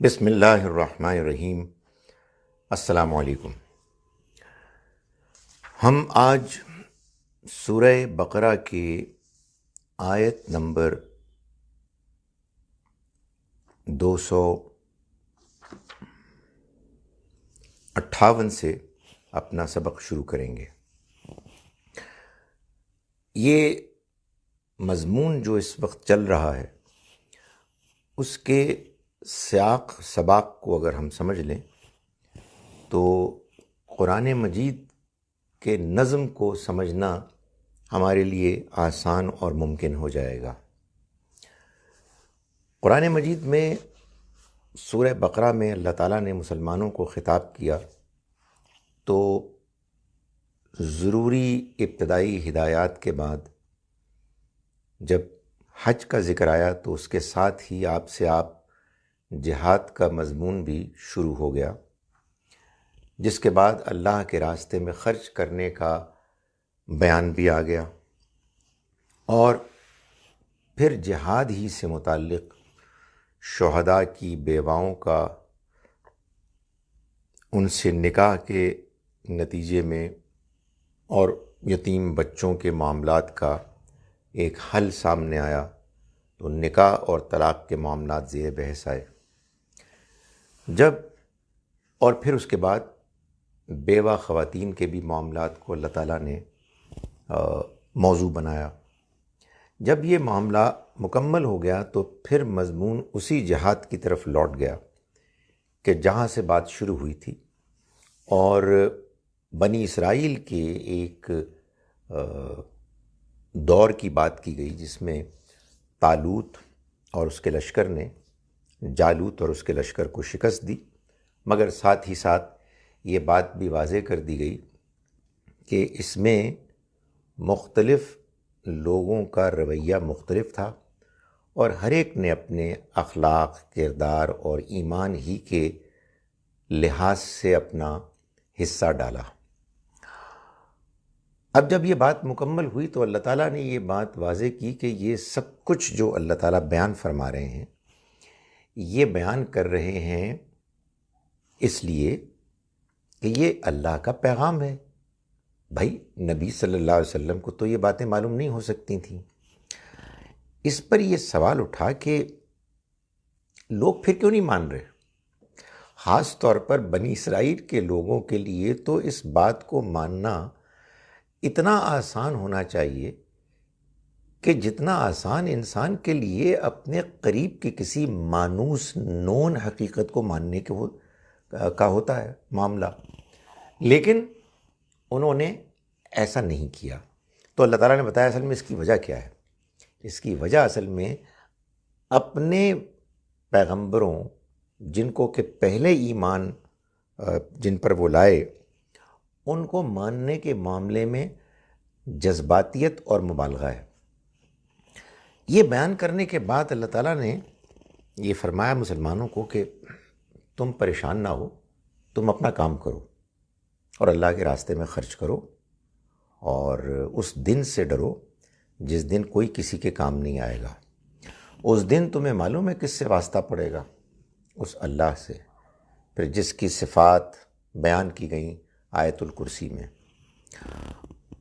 بسم اللہ الرحمن الرحیم۔ السلام علیکم۔ ہم آج سورہ بقرہ کے آیت نمبر 258 سے اپنا سبق شروع کریں گے۔ یہ مضمون جو اس وقت چل رہا ہے اس کے سیاق سباق کو اگر ہم سمجھ لیں تو قرآن مجید کے نظم کو سمجھنا ہمارے لیے آسان اور ممکن ہو جائے گا۔ قرآن مجید میں سورہ بقرہ میں اللہ تعالیٰ نے مسلمانوں کو خطاب کیا تو ضروری ابتدائی ہدایات کے بعد جب حج کا ذکر آیا تو اس کے ساتھ ہی آپ جہاد کا مضمون بھی شروع ہو گیا، جس کے بعد اللہ کے راستے میں خرچ کرنے کا بیان بھی آ گیا، اور پھر جہاد ہی سے متعلق شہداء کی بیواؤں کا ان سے نکاح کے نتیجے میں اور یتیم بچوں کے معاملات کا ایک حل سامنے آیا، تو نکاح اور طلاق کے معاملات زیر بحث آئے۔ اور پھر اس کے بعد بیوہ خواتین کے بھی معاملات کو اللہ تعالیٰ نے موضوع بنایا۔ جب یہ معاملہ مکمل ہو گیا تو پھر مضمون اسی جہاد کی طرف لوٹ گیا کہ جہاں سے بات شروع ہوئی تھی، اور بنی اسرائیل کے ایک دور کی بات کی گئی جس میں طالوت اور اس کے لشکر نے جالوت اور اس کے لشکر کو شکست دی، مگر ساتھ ہی ساتھ یہ بات بھی واضح کر دی گئی کہ اس میں مختلف لوگوں کا رویہ مختلف تھا، اور ہر ایک نے اپنے اخلاق، کردار اور ایمان ہی کے لحاظ سے اپنا حصہ ڈالا۔ اب جب یہ بات مکمل ہوئی تو اللہ تعالیٰ نے یہ بات واضح کی کہ یہ سب کچھ جو اللہ تعالیٰ بیان فرما رہے ہیں یہ بیان کر رہے ہیں اس لیے کہ یہ اللہ کا پیغام ہے۔ بھائی نبی صلی اللہ علیہ وسلم کو تو یہ باتیں معلوم نہیں ہو سکتی تھیں۔ اس پر یہ سوال اٹھا کہ لوگ پھر کیوں نہیں مان رہے؟ خاص طور پر بنی اسرائیل کے لوگوں کے لیے تو اس بات کو ماننا اتنا آسان ہونا چاہیے کہ جتنا آسان انسان کے لیے اپنے قریب کی کسی مانوس نون حقیقت کو ماننے کا ہوتا ہے معاملہ، لیکن انہوں نے ایسا نہیں کیا۔ تو اللہ تعالیٰ نے بتایا اصل میں اس کی وجہ کیا ہے۔ اس کی وجہ اصل میں اپنے پیغمبروں جن کو کہ پہلے ایمان جن پر وہ لائے ان کو ماننے کے معاملے میں جذباتیت اور مبالغہ ہے۔ یہ بیان کرنے کے بعد اللہ تعالیٰ نے یہ فرمایا مسلمانوں کو کہ تم پریشان نہ ہو، تم اپنا کام کرو اور اللہ کے راستے میں خرچ کرو، اور اس دن سے ڈرو جس دن کوئی کسی کے کام نہیں آئے گا۔ اس دن تمہیں معلوم ہے کس سے واسطہ پڑے گا؟ اس اللہ سے، پھر جس کی صفات بیان کی گئیں آیت الکرسی میں،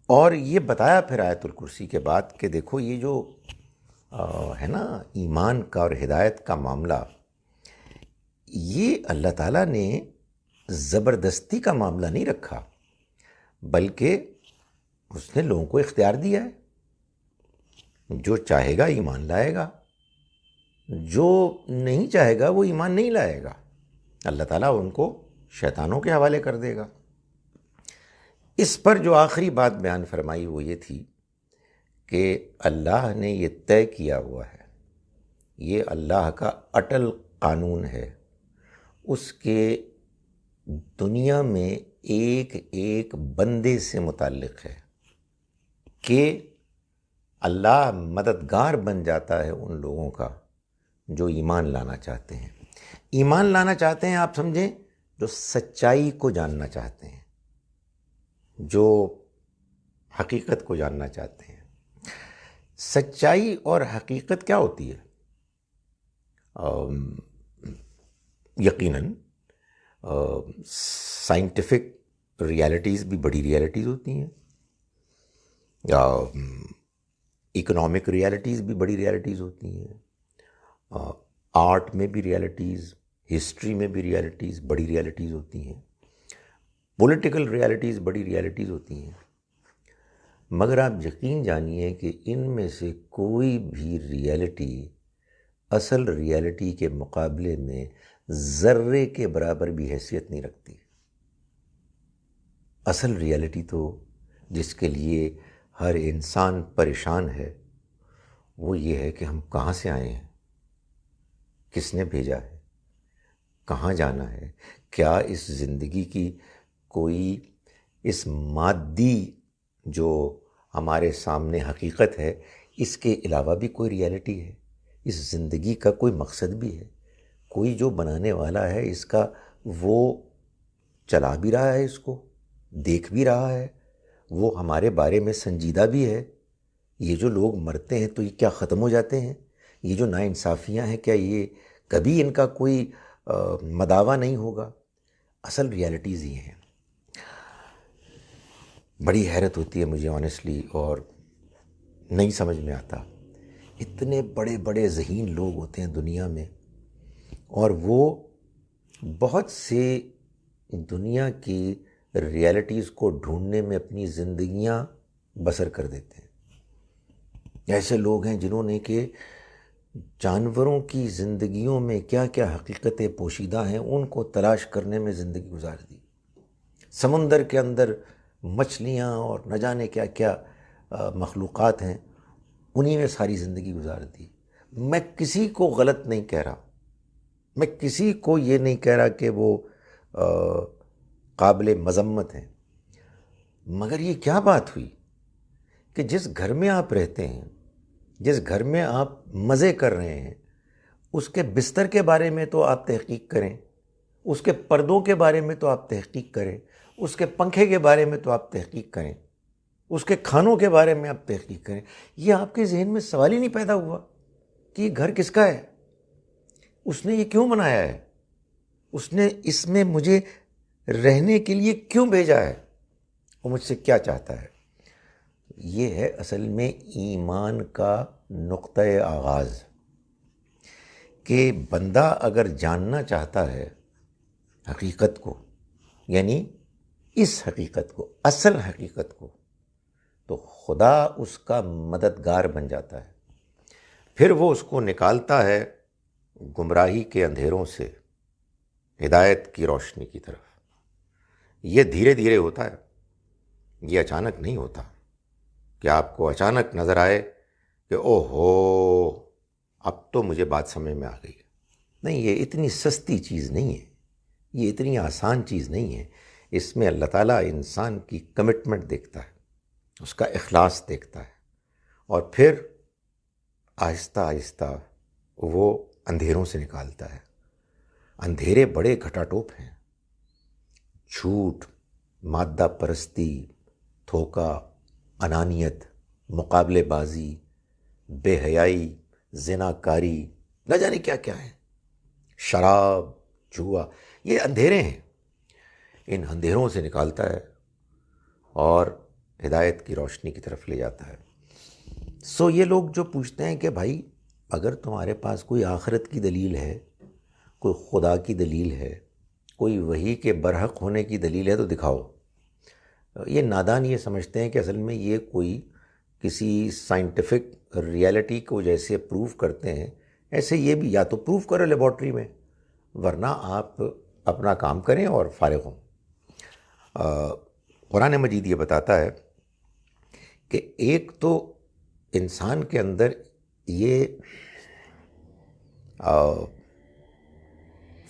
اور یہ بتایا پھر آیت الکرسی کے بعد کہ دیکھو یہ جو ہے نا ایمان کا اور ہدایت کا معاملہ، یہ اللہ تعالیٰ نے زبردستی کا معاملہ نہیں رکھا، بلکہ اس نے لوگوں کو اختیار دیا ہے۔ جو چاہے گا ایمان لائے گا، جو نہیں چاہے گا وہ ایمان نہیں لائے گا، اللہ تعالیٰ ان کو شیطانوں کے حوالے کر دے گا۔ اس پر جو آخری بات بیان فرمائی وہ یہ تھی کہ اللہ نے یہ طے کیا ہوا ہے، یہ اللہ کا اٹل قانون ہے، اس کے دنیا میں ایک ایک بندے سے متعلق ہے کہ اللہ مددگار بن جاتا ہے ان لوگوں کا جو ایمان لانا چاہتے ہیں۔ ایمان لانا چاہتے ہیں آپ سمجھیں، جو سچائی کو جاننا چاہتے ہیں، جو حقیقت کو جاننا چاہتے ہیں۔ سچائی اور حقیقت کیا ہوتی ہے؟ یقیناً سائنٹیفک ریالٹیز بھی بڑی ریالٹیز ہوتی ہیں، اکنامک ریالٹیز بھی بڑی ریالٹیز ہوتی ہیں، آرٹ میں بھی ریالٹیز، ہسٹری میں بھی ریالٹیز بڑی ریالٹیز ہوتی ہیں، پولیٹیکل ریالٹیز بڑی ریالٹیز ہوتی ہیں، مگر آپ یقین جانیے کہ ان میں سے کوئی بھی ریالٹی اصل ریالٹی کے مقابلے میں ذرے کے برابر بھی حیثیت نہیں رکھتی۔ اصل ریالٹی تو جس کے لیے ہر انسان پریشان ہے وہ یہ ہے کہ ہم کہاں سے آئے ہیں، کس نے بھیجا ہے، کہاں جانا ہے، کیا اس زندگی کی کوئی اس مادی جو ہمارے سامنے حقیقت ہے اس کے علاوہ بھی کوئی ریالٹی ہے، اس زندگی کا کوئی مقصد بھی ہے، کوئی جو بنانے والا ہے اس کا وہ چلا بھی رہا ہے، اس کو دیکھ بھی رہا ہے، وہ ہمارے بارے میں سنجیدہ بھی ہے۔ یہ جو لوگ مرتے ہیں تو یہ کیا ختم ہو جاتے ہیں؟ یہ جو ناانصافیاں ہیں کیا یہ کبھی ان کا کوئی مداوع نہیں ہوگا؟ اصل ریالٹیز یہ ہیں۔ بڑی حیرت ہوتی ہے مجھے آنیسٹلی، اور نہیں سمجھ میں آتا، اتنے بڑے بڑے ذہین لوگ ہوتے ہیں دنیا میں اور وہ بہت سے دنیا کی ریالٹیز کو ڈھونڈنے میں اپنی زندگیاں بسر کر دیتے ہیں۔ ایسے لوگ ہیں جنہوں نے کہ جانوروں کی زندگیوں میں کیا کیا حقیقتیں پوشیدہ ہیں ان کو تلاش کرنے میں زندگی گزار دی، سمندر کے اندر مچھلیاں اور نہ جانے کیا کیا مخلوقات ہیں، انہی میں ساری زندگی گزار دی۔ میں کسی کو غلط نہیں کہہ رہا، میں کسی کو یہ نہیں کہہ رہا کہ وہ قابل مذمت ہیں، مگر یہ کیا بات ہوئی کہ جس گھر میں آپ رہتے ہیں، جس گھر میں آپ مزے کر رہے ہیں، اس کے بستر کے بارے میں تو آپ تحقیق کریں، اس کے پردوں کے بارے میں تو آپ تحقیق کریں، اس کے پنکھے کے بارے میں تو آپ تحقیق کریں، اس کے کھانوں کے بارے میں آپ تحقیق کریں۔ یہ آپ کے ذہن میں سوال ہی نہیں پیدا ہوا کہ یہ گھر کس کا ہے، اس نے یہ کیوں بنایا ہے، اس نے اس میں مجھے رہنے کے لیے کیوں بھیجا ہے، وہ مجھ سے کیا چاہتا ہے۔ یہ ہے اصل میں ایمان کا نقطۂ آغاز، کہ بندہ اگر جاننا چاہتا ہے حقیقت کو، یعنی اس حقیقت کو، اصل حقیقت کو، تو خدا اس کا مددگار بن جاتا ہے، پھر وہ اس کو نکالتا ہے گمراہی کے اندھیروں سے ہدایت کی روشنی کی طرف۔ یہ دھیرے دھیرے ہوتا ہے، یہ اچانک نہیں ہوتا کہ آپ کو اچانک نظر آئے کہ او ہو اب تو مجھے بات سمجھ میں آ گئی۔ نہیں، یہ اتنی سستی چیز نہیں ہے، یہ اتنی آسان چیز نہیں ہے۔ اس میں اللہ تعالیٰ انسان کی کمٹمنٹ دیکھتا ہے، اس کا اخلاص دیکھتا ہے، اور پھر آہستہ آہستہ وہ اندھیروں سے نکالتا ہے۔ اندھیرے بڑے گھٹاٹوپ ہیں، جھوٹ، مادہ پرستی، دھوکہ، انانیت، مقابلے بازی، بے حیائی، زنا کاری، نہ جانے کیا کیا ہے، شراب، جوا، یہ اندھیرے ہیں۔ ان اندھیروں سے نکالتا ہے اور ہدایت کی روشنی کی طرف لے جاتا ہے۔ سو یہ لوگ جو پوچھتے ہیں کہ بھائی اگر تمہارے پاس کوئی آخرت کی دلیل ہے، کوئی خدا کی دلیل ہے، کوئی وحی کے برحق ہونے کی دلیل ہے تو دکھاؤ۔ یہ نادان یہ سمجھتے ہیں کہ اصل میں یہ کوئی کسی سائنٹیفک ریالٹی کو جیسے پروف کرتے ہیں ایسے یہ بھی یا تو پروف کرو لیبارٹری میں، ورنہ آپ اپنا کام کریں اور فارغ ہوں۔ قرآن مجید یہ بتاتا ہے کہ ایک تو انسان کے اندر یہ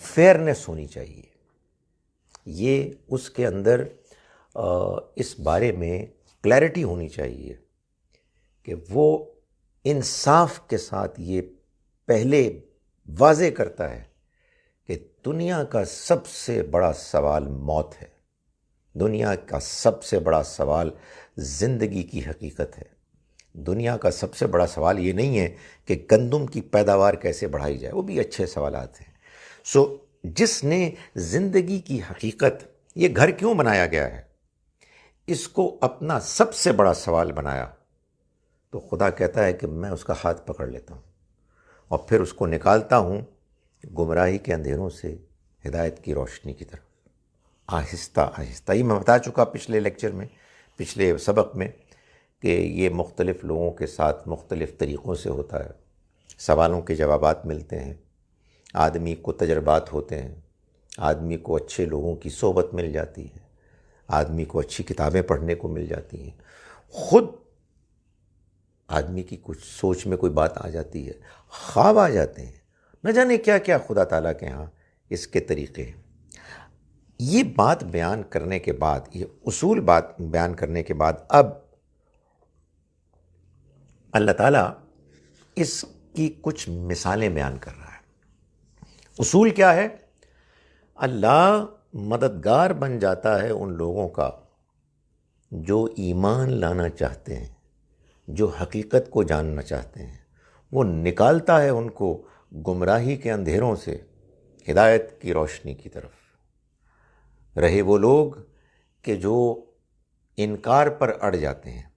فیئرنیس ہونی چاہیے، یہ اس کے اندر اس بارے میں کلیئرٹی ہونی چاہیے کہ وہ انصاف کے ساتھ یہ پہلے واضح کرتا ہے کہ دنیا کا سب سے بڑا سوال موت ہے، دنیا کا سب سے بڑا سوال زندگی کی حقیقت ہے، دنیا کا سب سے بڑا سوال یہ نہیں ہے کہ گندم کی پیداوار کیسے بڑھائی جائے، وہ بھی اچھے سوالات ہیں۔ سو جس نے زندگی کی حقیقت، یہ گھر کیوں بنایا گیا ہے، اس کو اپنا سب سے بڑا سوال بنایا، تو خدا کہتا ہے کہ میں اس کا ہاتھ پکڑ لیتا ہوں اور پھر اس کو نکالتا ہوں گمراہی کے اندھیروں سے ہدایت کی روشنی کی طرف، آہستہ آہستہ۔ یہ میں بتا چکا پچھلے لیکچر میں، پچھلے سبق میں، کہ یہ مختلف لوگوں کے ساتھ مختلف طریقوں سے ہوتا ہے۔ سوالوں کے جوابات ملتے ہیں، آدمی کو تجربات ہوتے ہیں، آدمی کو اچھے لوگوں کی صحبت مل جاتی ہے، آدمی کو اچھی کتابیں پڑھنے کو مل جاتی ہیں، خود آدمی کی کچھ سوچ میں کوئی بات آ جاتی ہے، خواب آ جاتے ہیں، نہ جانے کیا کیا خدا تعالیٰ کے ہاں اس کے طریقے ہیں۔ یہ بات بیان کرنے کے بعد، یہ اصول بات بیان کرنے کے بعد، اب اللہ تعالیٰ اس کی کچھ مثالیں بیان کر رہا ہے۔ اصول کیا ہے؟ اللہ مددگار بن جاتا ہے ان لوگوں کا جو ایمان لانا چاہتے ہیں، جو حقیقت کو جاننا چاہتے ہیں، وہ نکالتا ہے ان کو گمراہی کے اندھیروں سے ہدایت کی روشنی کی طرف۔ رہے وہ لوگ کہ جو انکار پر اڑ جاتے ہیں،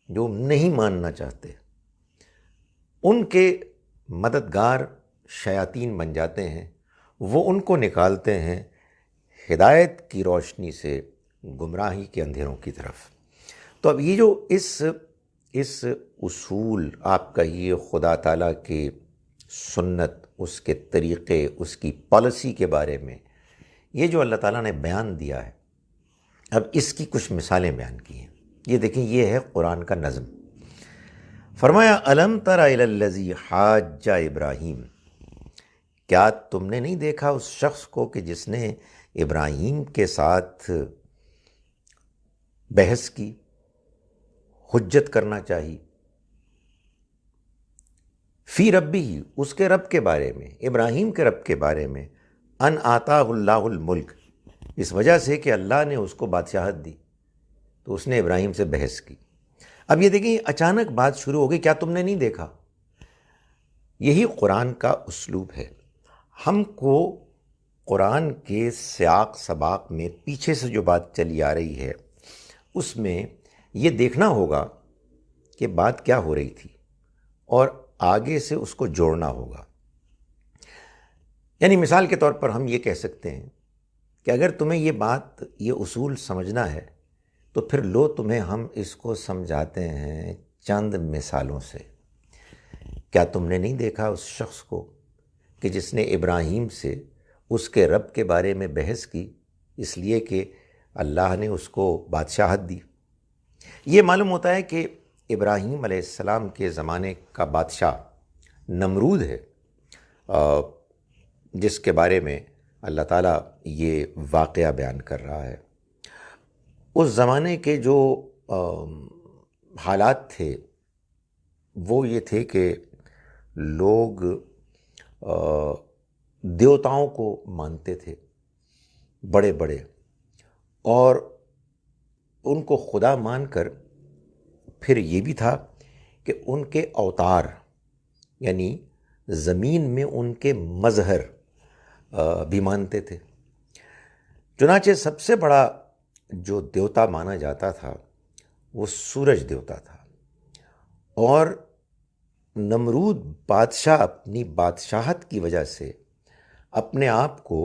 جو نہیں ماننا چاہتے، ان کے مددگار شیاطین بن جاتے ہیں، وہ ان کو نکالتے ہیں ہدایت کی روشنی سے گمراہی کے اندھیروں کی طرف۔ تو اب یہ جو اس اصول، آپ کہیے خدا تعالیٰ کے سنت، اس کے طریقے، اس کی پالیسی کے بارے میں یہ جو اللہ تعالیٰ نے بیان دیا ہے، اب اس کی کچھ مثالیں بیان کی ہیں۔ یہ دیکھیں، یہ ہے قرآن کا نظم۔ فرمایا الم تر الی الذی حاج ابراہیم، کیا تم نے نہیں دیکھا اس شخص کو کہ جس نے ابراہیم کے ساتھ بحث کی، حجت کرنا چاہی، فی ربی، اس کے رب کے بارے میں، ابراہیم کے رب کے بارے میں، ان آتاہ اللہ الملک، اس وجہ سے کہ اللہ نے اس کو بادشاہت دی، تو اس نے ابراہیم سے بحث کی۔ اب یہ دیکھیں، اچانک بات شروع ہو گئی، کیا تم نے نہیں دیکھا؟ یہی قرآن کا اسلوب ہے۔ ہم کو قرآن کے سیاق سباق میں پیچھے سے جو بات چلی آ رہی ہے، اس میں یہ دیکھنا ہوگا کہ بات کیا ہو رہی تھی، اور آگے سے اس کو جوڑنا ہوگا۔ یعنی مثال کے طور پر ہم یہ کہہ سکتے ہیں کہ اگر تمہیں یہ بات، یہ اصول سمجھنا ہے، تو پھر لو تمہیں ہم اس کو سمجھاتے ہیں چند مثالوں سے۔ کیا تم نے نہیں دیکھا اس شخص کو کہ جس نے ابراہیم سے اس کے رب کے بارے میں بحث کی، اس لیے کہ اللہ نے اس کو بادشاہت دی؟ یہ معلوم ہوتا ہے کہ ابراہیم علیہ السلام کے زمانے کا بادشاہ نمرود ہے، جس کے بارے میں اللہ تعالیٰ یہ واقعہ بیان کر رہا ہے۔ اس زمانے کے جو حالات تھے وہ یہ تھے کہ لوگ دیوتاؤں کو مانتے تھے، بڑے بڑے، اور ان کو خدا مان کر پھر یہ بھی تھا کہ ان کے اوتار، یعنی زمین میں ان کے مظہر بھی مانتے تھے۔ چنانچہ سب سے بڑا جو دیوتا مانا جاتا تھا وہ سورج دیوتا تھا، اور نمرود بادشاہ اپنی بادشاہت کی وجہ سے اپنے آپ کو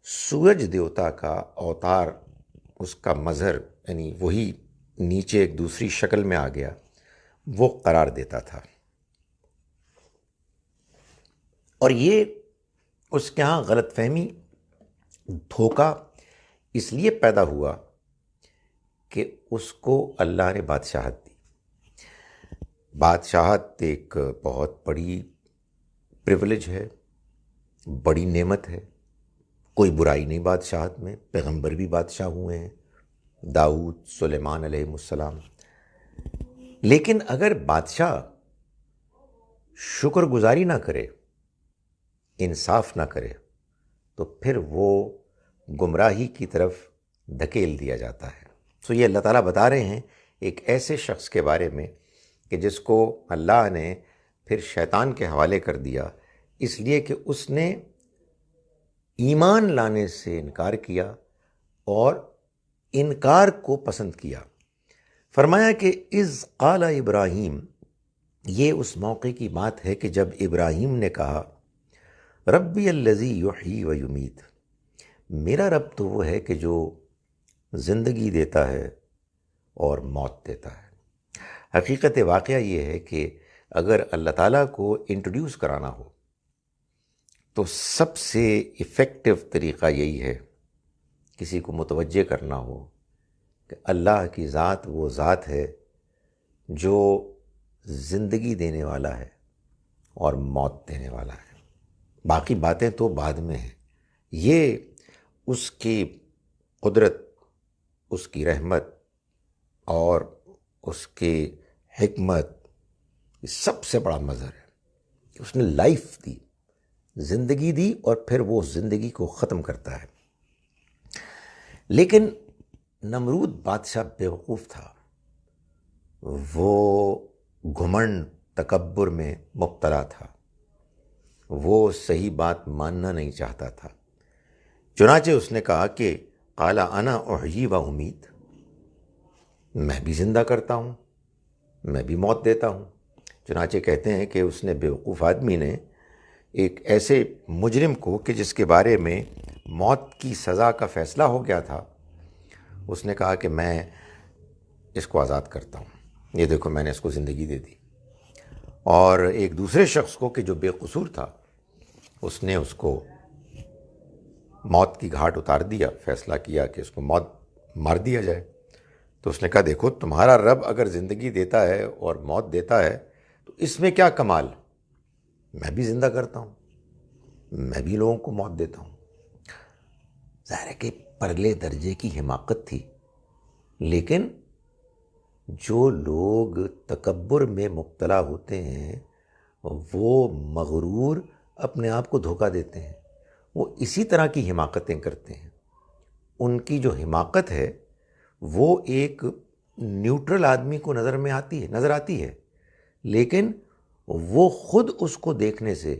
سورج دیوتا کا اوتار، اس کا مظہر، یعنی وہی نیچے ایک دوسری شکل میں آ گیا، وہ قرار دیتا تھا۔ اور یہ اس کے ہاں غلط فہمی، دھوکہ اس لیے پیدا ہوا کہ اس کو اللہ نے بادشاہت دی۔ بادشاہت ایک بہت بڑی پریولیج ہے، بڑی نعمت ہے، کوئی برائی نہیں بادشاہت میں، پیغمبر بھی بادشاہ ہوئے ہیں، داؤد، سلیمان علیہ السلام۔ لیکن اگر بادشاہ شکر گزاری نہ کرے، انصاف نہ کرے، تو پھر وہ گمراہی کی طرف دھکیل دیا جاتا ہے۔ سو یہ اللہ تعالیٰ بتا رہے ہیں ایک ایسے شخص کے بارے میں کہ جس کو اللہ نے پھر شیطان کے حوالے کر دیا، اس لیے کہ اس نے ایمان لانے سے انکار کیا اور انکار کو پسند کیا۔ فرمایا کہ اذ قال ابراہیم، یہ اس موقع کی بات ہے کہ جب ابراہیم نے کہا ربی الذی یحیی و یمیت، میرا رب تو وہ ہے کہ جو زندگی دیتا ہے اور موت دیتا ہے۔ حقیقت واقعہ یہ ہے کہ اگر اللہ تعالیٰ کو انٹروڈیوس کرانا ہو تو سب سے ایفیکٹو طریقہ یہی ہے، کسی کو متوجہ کرنا ہو کہ اللہ کی ذات وہ ذات ہے جو زندگی دینے والا ہے اور موت دینے والا ہے، باقی باتیں تو بعد میں ہیں۔ یہ اس کی قدرت، اس کی رحمت اور اس کی حکمت سب سے بڑا مظہر ہے کہ اس نے لائف دی، زندگی دی، اور پھر وہ زندگی کو ختم کرتا ہے۔ لیکن نمرود بادشاہ بیوقوف تھا، وہ گھمنڈ تکبر میں مبتلا تھا، وہ صحیح بات ماننا نہیں چاہتا تھا۔ چنانچہ اس نے کہا کہ قال انا احیی و امیت، میں بھی زندہ کرتا ہوں، میں بھی موت دیتا ہوں۔ چنانچہ کہتے ہیں کہ اس نے بیوقوف آدمی نے ایک ایسے مجرم کو کہ جس کے بارے میں موت کی سزا کا فیصلہ ہو گیا تھا، اس نے کہا کہ میں اس کو آزاد کرتا ہوں، یہ دیکھو میں نے اس کو زندگی دے دی۔ اور ایک دوسرے شخص کو کہ جو بے قصور تھا، اس نے اس کو موت کی گھاٹ اتار دیا، فیصلہ کیا کہ اس کو موت مار دیا جائے۔ تو اس نے کہا دیکھو تمہارا رب اگر زندگی دیتا ہے اور موت دیتا ہے تو اس میں کیا کمال، میں بھی زندہ کرتا ہوں، میں بھی لوگوں کو موت دیتا ہوں۔ ظاہر ہے کہ پرلے درجے کی حماقت تھی، لیکن جو لوگ تکبر میں مبتلا ہوتے ہیں وہ مغرور اپنے آپ کو دھوکہ دیتے ہیں، وہ اسی طرح کی حماقتیں کرتے ہیں۔ ان کی جو حماقت ہے وہ ایک نیوٹرل آدمی کو نظر آتی ہے، لیکن وہ خود اس کو دیکھنے سے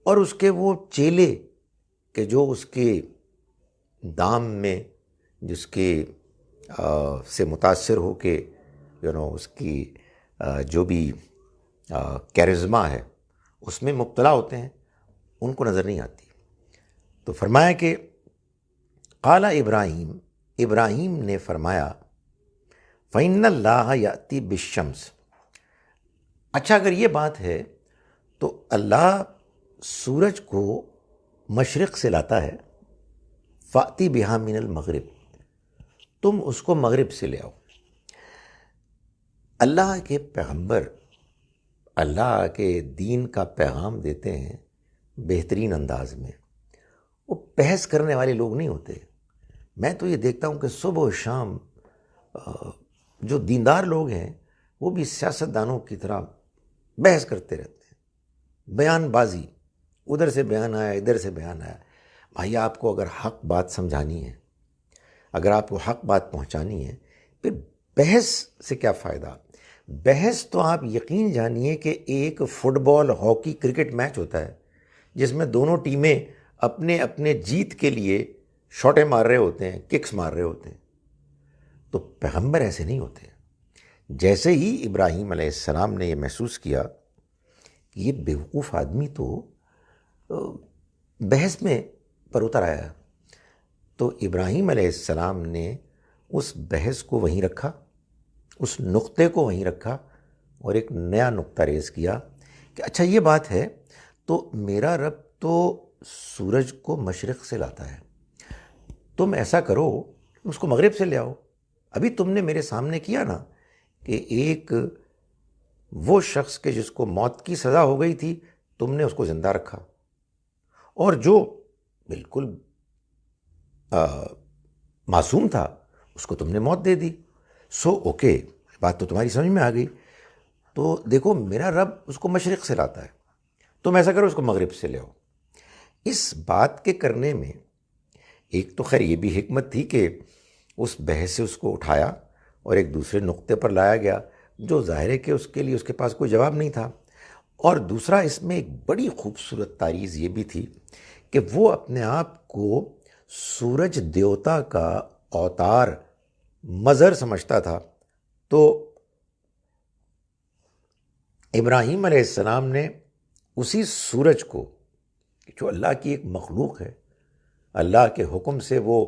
اور اس کے وہ چیلے کہ جو اس کے دام میں جس کے سے متاثر ہو کے اس کی جو بھی کیرزما ہے اس میں مبتلا ہوتے ہیں، ان کو نظر نہیں آتی۔ تو فرمایا کہ قال ابراہیم، ابراہیم نے فرمایا فَإِنَّ اللَّهَ يَأْتِي بِالشَّمْسِ، اچھا اگر یہ بات ہے تو اللہ سورج کو مشرق سے لاتا ہے، فَأْتِ بِهَا مِنَ الْمَغْرِب، تم اس کو مغرب سے لے آؤ۔ اللہ کے پیغمبر اللہ کے دین کا پیغام دیتے ہیں بہترین انداز میں، وہ بحث کرنے والے لوگ نہیں ہوتے۔ میں تو یہ دیکھتا ہوں کہ صبح و شام جو دیندار لوگ ہیں وہ بھی سیاستدانوں کی طرح بحث کرتے رہتے ہیں، بیان بازی، ادھر سے بیان آیا ادھر سے بیان آیا۔ بھائی آپ کو اگر حق بات سمجھانی ہے، اگر آپ کو حق بات پہنچانی ہے، پھر بحث سے کیا فائدہ؟ بحث تو آپ یقین جانیے کہ ایک فٹ بال، ہاکی، کرکٹ میچ ہوتا ہے جس میں دونوں ٹیمیں اپنے اپنے جیت کے لیے شاٹیں مار رہے ہوتے ہیں، ککس مار رہے ہوتے ہیں۔ تو پیغمبر ایسے نہیں ہوتے۔ جیسے ہی ابراہیم علیہ السلام نے یہ محسوس کیا کہ یہ بیوقوف آدمی تو بحث میں پر اتر آیا، تو ابراہیم علیہ السلام نے اس بحث کو وہیں رکھا، اس نقطے کو وہیں رکھا اور ایک نیا نقطہ ریز کیا کہ اچھا یہ بات ہے تو میرا رب تو سورج کو مشرق سے لاتا ہے، تم ایسا کرو اس کو مغرب سے لے آؤ۔ ابھی تم نے میرے سامنے کیا نا کہ ایک وہ شخص کے جس کو موت کی سزا ہو گئی تھی تم نے اس کو زندہ رکھا، اور جو بالکل معصوم تھا اس کو تم نے موت دے دی۔ سو اوکے، بات تو تمہاری سمجھ میں آ گئی۔ تو دیکھو میرا رب اس کو مشرق سے لاتا ہے، تم ایسا کرو اس کو مغرب سے لے آؤ۔ اس بات کے کرنے میں ایک تو خیر یہ بھی حکمت تھی کہ اس بحث سے اس کو اٹھایا اور ایک دوسرے نقطے پر لایا گیا جو ظاہر ہے کہ اس کے لیے اس کے پاس کوئی جواب نہیں تھا، اور دوسرا اس میں ایک بڑی خوبصورت تاریخ یہ بھی تھی کہ وہ اپنے آپ کو سورج دیوتا کا اوتار مظہر سمجھتا تھا، تو ابراہیم علیہ السلام نے اسی سورج کو، جو اللہ کی ایک مخلوق ہے، اللہ کے حکم سے وہ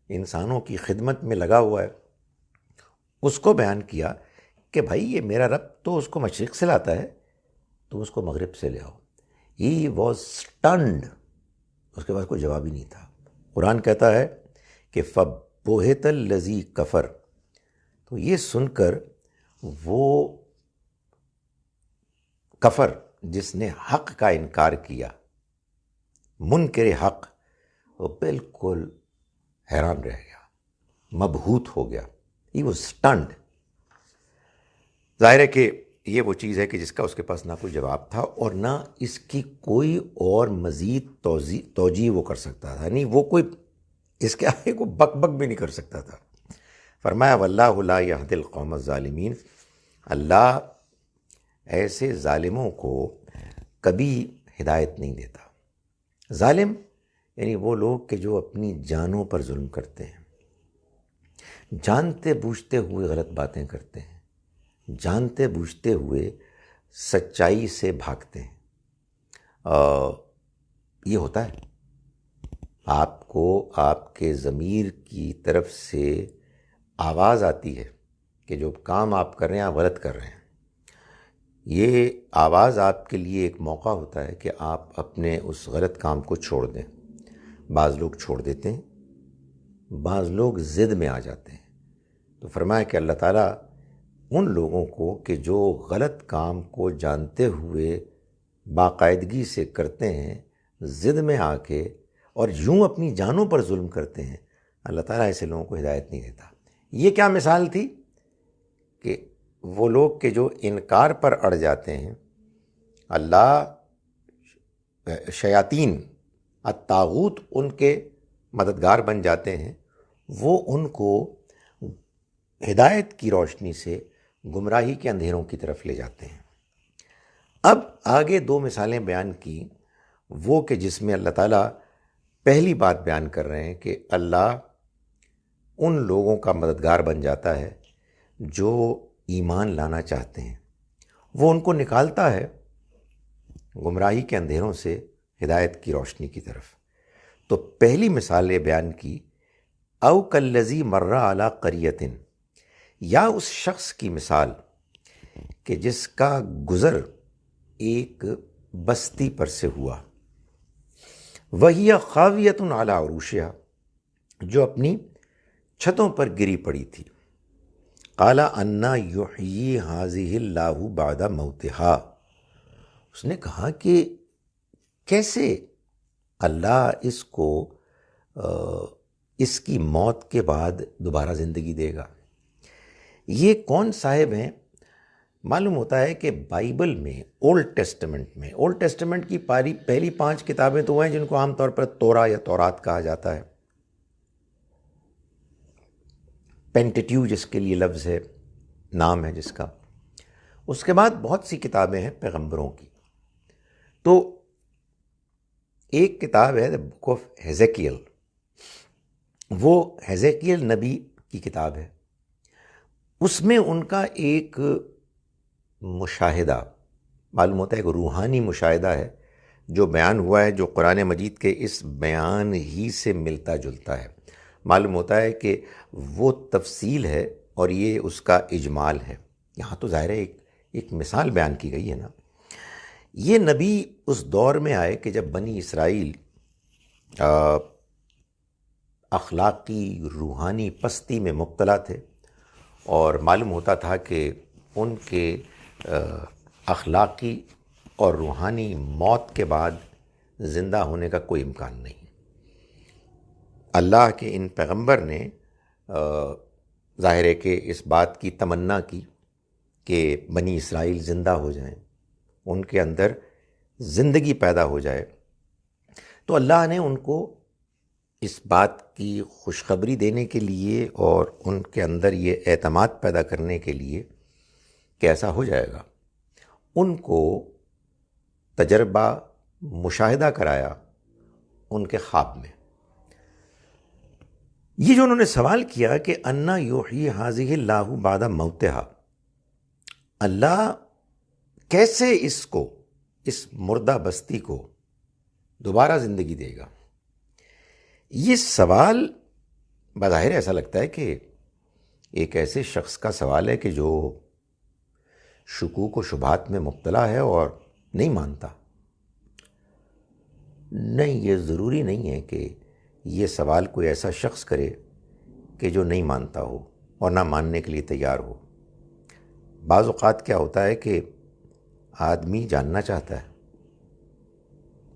انسانوں کی خدمت میں لگا ہوا ہے، اس کو بیان کیا کہ بھائی یہ میرا رب تو اس کو مشرق سے لاتا ہے، تو اس کو مغرب سے لے آؤ۔ ہی واز اسٹنڈ، اس کے پاس کوئی جواب ہی نہیں تھا۔ قرآن کہتا ہے کہ فَبُہِتَ الَّذِي کفر، تو یہ سن کر وہ کفر جس نے حق کا انکار کیا، منکر حق، وہ بالکل حیران رہ گیا، مبہوت ہو گیا۔ He was stunned. ظاہر ہے کہ یہ وہ چیز ہے کہ جس کا اس کے پاس نہ کوئی جواب تھا اور نہ اس کی کوئی اور مزید توجیہ وہ کر سکتا تھا، نہیں وہ کوئی اس کے آگے کو بک بک بھی نہیں کر سکتا تھا۔ فرمایا واللہ لا یہدی القوم الظالمین، اللہ ایسے ظالموں کو کبھی ہدایت نہیں دیتا۔ ظالم یعنی وہ لوگ کہ جو اپنی جانوں پر ظلم کرتے ہیں، جانتے بوجھتے ہوئے غلط باتیں کرتے ہیں، جانتے بوجھتے ہوئے سچائی سے بھاگتے ہیں۔ یہ ہوتا ہے، آپ کو آپ کے ضمیر کی طرف سے آواز آتی ہے کہ جو کام آپ کر رہے ہیں آپ غلط کر رہے ہیں۔ یہ آواز آپ کے لیے ایک موقع ہوتا ہے کہ آپ اپنے اس غلط کام کو چھوڑ دیں۔ بعض لوگ چھوڑ دیتے ہیں، بعض لوگ ضد میں آ جاتے ہیں۔ تو فرمایا کہ اللہ تعالیٰ ان لوگوں کو کہ جو غلط کام کو جانتے ہوئے باقاعدگی سے کرتے ہیں، ضد میں آ کے اور یوں اپنی جانوں پر ظلم کرتے ہیں، اللہ تعالیٰ ایسے لوگوں کو ہدایت نہیں دیتا۔ یہ کیا مثال تھی کہ وہ لوگ کہ جو انکار پر اڑ جاتے ہیں، اللہ شیاطین الطاغوت ان کے مددگار بن جاتے ہیں، وہ ان کو ہدایت کی روشنی سے گمراہی کے اندھیروں کی طرف لے جاتے ہیں۔ اب آگے دو مثالیں بیان کی، وہ کہ جس میں اللہ تعالیٰ پہلی بات بیان کر رہے ہیں کہ اللہ ان لوگوں کا مددگار بن جاتا ہے جو ایمان لانا چاہتے ہیں، وہ ان کو نکالتا ہے گمراہی کے اندھیروں سے ہدایت کی روشنی کی طرف۔ تو پہلی مثال یہ بیان کی، او کالذی مر علی قریۃ، یا اس شخص کی مثال کہ جس کا گزر ایک بستی پر سے ہوا، وہی خاویۃ علی عروشہا، جو اپنی چھتوں پر گری پڑی تھی، قال انا یحیی ہذہ اللہ بعد موتہا، اس نے کہا کہ کیسے اللہ اس کو اس کی موت کے بعد دوبارہ زندگی دے گا۔ یہ کون صاحب ہیں؟ معلوم ہوتا ہے کہ بائبل میں اولڈ ٹیسٹمنٹ کی پہلی 5 کتابیں تو ہیں جن کو عام طور پر تورا یا تورات کہا جاتا ہے، پینٹیٹیو جس کے لیے لفظ ہے، نام ہے جس کا۔ اس کے بعد بہت سی کتابیں ہیں پیغمبروں کی۔ تو ایک کتاب ہے بک آف ہیزیکیل، وہ ہیزیکیل نبی کی کتاب ہے۔ اس میں ان کا ایک مشاہدہ معلوم ہوتا ہے، ایک روحانی مشاہدہ ہے جو بیان ہوا ہے، جو قرآن مجید کے اس بیان ہی سے ملتا جلتا ہے۔ معلوم ہوتا ہے کہ وہ تفصیل ہے اور یہ اس کا اجمال ہے۔ یہاں تو ظاہر ہے ایک مثال بیان کی گئی ہے نا۔ یہ نبی اس دور میں آئے کہ جب بنی اسرائیل اخلاقی روحانی پستی میں مبتلا تھے، اور معلوم ہوتا تھا کہ ان کے اخلاقی اور روحانی موت کے بعد زندہ ہونے کا کوئی امکان نہیں۔ اللہ کے ان پیغمبر نے ظاہر ہے کہ اس بات کی تمنا کی کہ بنی اسرائیل زندہ ہو جائیں، ان کے اندر زندگی پیدا ہو جائے۔ تو اللہ نے ان کو اس بات کی خوشخبری دینے کے لیے اور ان کے اندر یہ اعتماد پیدا کرنے کے لیے کہ ایسا ہو جائے گا، ان کو تجربہ مشاہدہ کرایا ان کے خواب میں. یہ جو انہوں نے سوال کیا کہ انا یحیی ھذہ اللہ بعد موتہا، اللہ کیسے اس مردہ بستی کو دوبارہ زندگی دے گا، یہ سوال بظاہر ایسا لگتا ہے کہ ایک ایسے شخص کا سوال ہے کہ جو شکوک و شبہات میں مبتلا ہے اور نہیں مانتا. نہیں، یہ ضروری نہیں ہے کہ یہ سوال کوئی ایسا شخص کرے کہ جو نہیں مانتا ہو اور نہ ماننے کے لیے تیار ہو. بعض اوقات کیا ہوتا ہے کہ آدمی جاننا چاہتا ہے،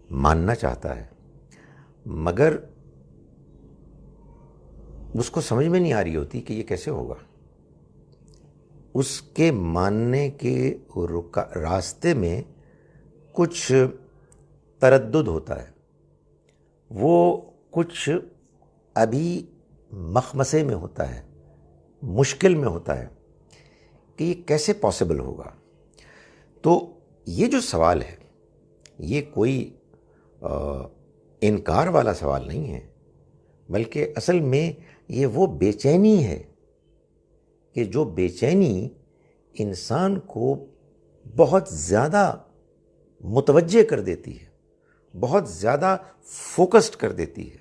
ماننا چاہتا ہے، مگر اس کو سمجھ میں نہیں آ رہی ہوتی کہ یہ کیسے ہوگا. اس کے ماننے کے راستے میں کچھ تردد ہوتا ہے، وہ کچھ ابھی مخمسے میں ہوتا ہے، مشکل میں ہوتا ہے کہ یہ کیسے پاسبل ہوگا. تو یہ جو سوال ہے یہ کوئی انکار والا سوال نہیں ہے، بلکہ اصل میں یہ وہ بے چینی ہے کہ جو بے چینی انسان کو بہت زیادہ متوجہ کر دیتی ہے، بہت زیادہ فوکسڈ کر دیتی ہے،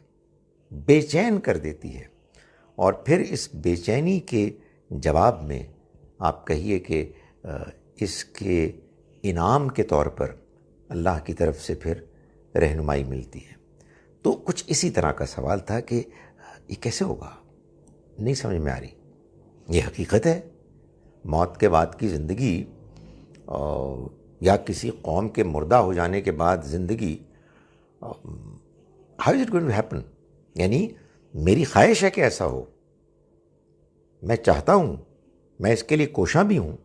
بے چین کر دیتی ہے. اور پھر اس بے چینی کے جواب میں آپ کہیے کہ اس کے انعام کے طور پر اللہ کی طرف سے پھر رہنمائی ملتی ہے. تو کچھ اسی طرح کا سوال تھا کہ یہ کیسے ہوگا، نہیں سمجھ میں آ رہی. یہ حقیقت ہے، موت کے بعد کی زندگی یا کسی قوم کے مردہ ہو جانے کے بعد زندگی، how is it going to happen. یعنی میری خواہش ہے کہ ایسا ہو، میں چاہتا ہوں، میں اس کے لیے کوشاں بھی ہوں،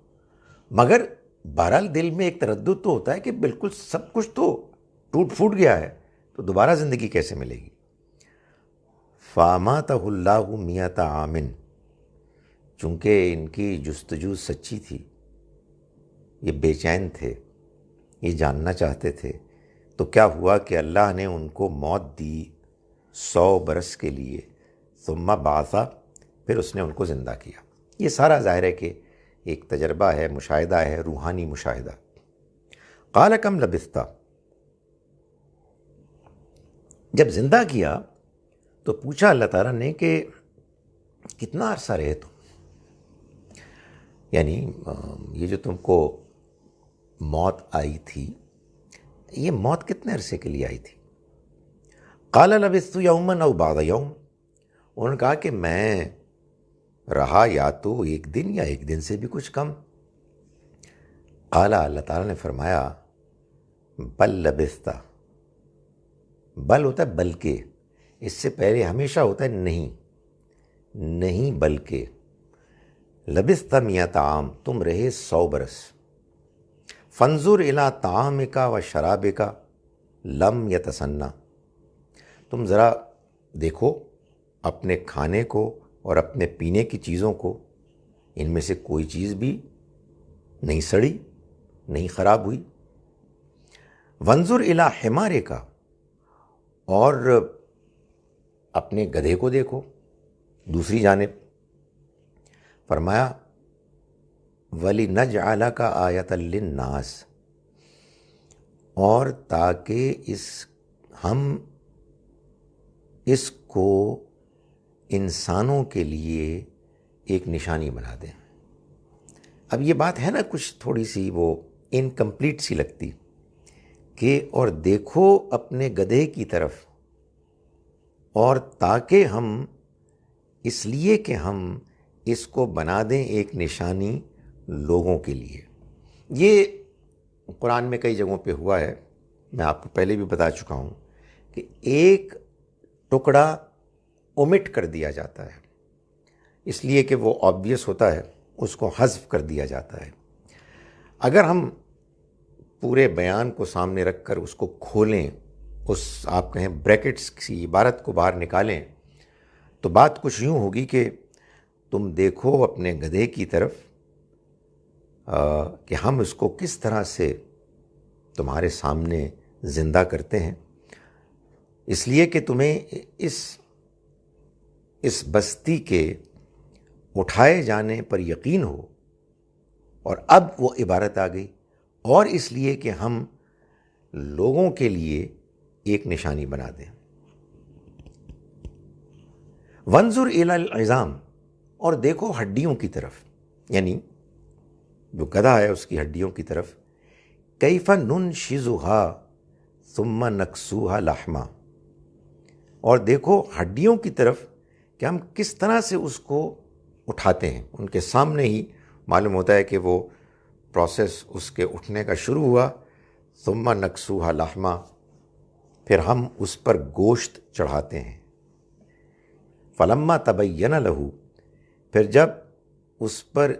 مگر بہرحال دل میں ایک تردد تو ہوتا ہے کہ بالکل سب کچھ تو ٹوٹ پھوٹ گیا ہے، تو دوبارہ زندگی کیسے ملے گی. فاماتہ اللہ مئۃ عام، چونکہ ان کی جستجو سچی تھی، یہ بے چین تھے، یہ جاننا چاہتے تھے، تو کیا ہوا کہ اللہ نے ان کو موت دی 100 برس کے لیے. ثم بعث، پھر اس نے ان کو زندہ کیا. یہ سارا ظاہر ہے کہ ایک تجربہ ہے، مشاہدہ ہے، روحانی مشاہدہ. قال کم لبثت، جب زندہ کیا تو پوچھا اللہ تعالیٰ نے کہ کتنا عرصہ رہے تم، یعنی یہ جو تم کو موت آئی تھی، یہ موت کتنے عرصے کے لیے آئی تھی. قال لبثت یوما او بعض یوم، انہوں نے کہا کہ میں رہا یا تو ایک دن یا ایک دن سے بھی کچھ کم. قال، اللہ تعالیٰ نے فرمایا بل لبثت، بل ہوتا ہے بلکہ، اس سے پہلے ہمیشہ ہوتا ہے نہیں بلکہ. لبثت مئۃ عام، تم رہے 100 برس. فانظر الی طعامک و شرابک لم یتسنہ، تم ذرا دیکھو اپنے کھانے کو اور اپنے پینے کی چیزوں کو، ان میں سے کوئی چیز بھی نہیں سڑی، نہیں خراب ہوئی. وانظر الی حمارک، اور اپنے گدھے کو دیکھو دوسری جانب. فرمایا وَلِنَجْعَلَكَ آیَةً لِلنَّاسِ، اور تاکہ ہم اس کو انسانوں کے لیے ایک نشانی بنا دیں. اب یہ بات ہے نا کچھ تھوڑی سی وہ انکمپلیٹ سی لگتی کہ اور دیکھو اپنے گدھے کی طرف، اور تاکہ ہم اس لیے کہ ہم اس کو بنا دیں ایک نشانی لوگوں کے لیے. یہ قرآن میں کئی جگہوں پہ ہوا ہے، میں آپ کو پہلے بھی بتا چکا ہوں کہ ایک ٹکڑا اومٹ کر دیا جاتا ہے اس لیے کہ وہ آبویس ہوتا ہے، اس کو حذف کر دیا جاتا ہے. اگر ہم پورے بیان کو سامنے رکھ کر اس کو کھولیں، اس آپ کہیں بریکٹس کی عبارت کو باہر نکالیں، تو بات کچھ یوں ہوگی کہ تم دیکھو اپنے گدھے کی طرف کہ ہم اس کو کس طرح سے تمہارے سامنے زندہ کرتے ہیں. اس لیے کہ تمہیں اس بستی کے اٹھائے جانے پر یقین ہو، اور اب وہ عبارت آ گئی، اور اس لیے کہ ہم لوگوں کے لیے ایک نشانی بنا دیں۔ وانظر الی العظام، اور دیکھو ہڈیوں کی طرف، یعنی جو گدھا ہے اس کی ہڈیوں کی طرف، کیف ننشزھا ثم نکسوھا لحما، اور دیکھو ہڈیوں کی طرف کہ ہم کس طرح سے اس کو اٹھاتے ہیں۔ ان کے سامنے ہی معلوم ہوتا ہے کہ وہ پروسیس اس کے اٹھنے کا شروع ہوا۔ ثم نکسوھا لحما، پھر ہم اس پر گوشت چڑھاتے ہیں۔ فلما تبین لہ، پھر جب اس پر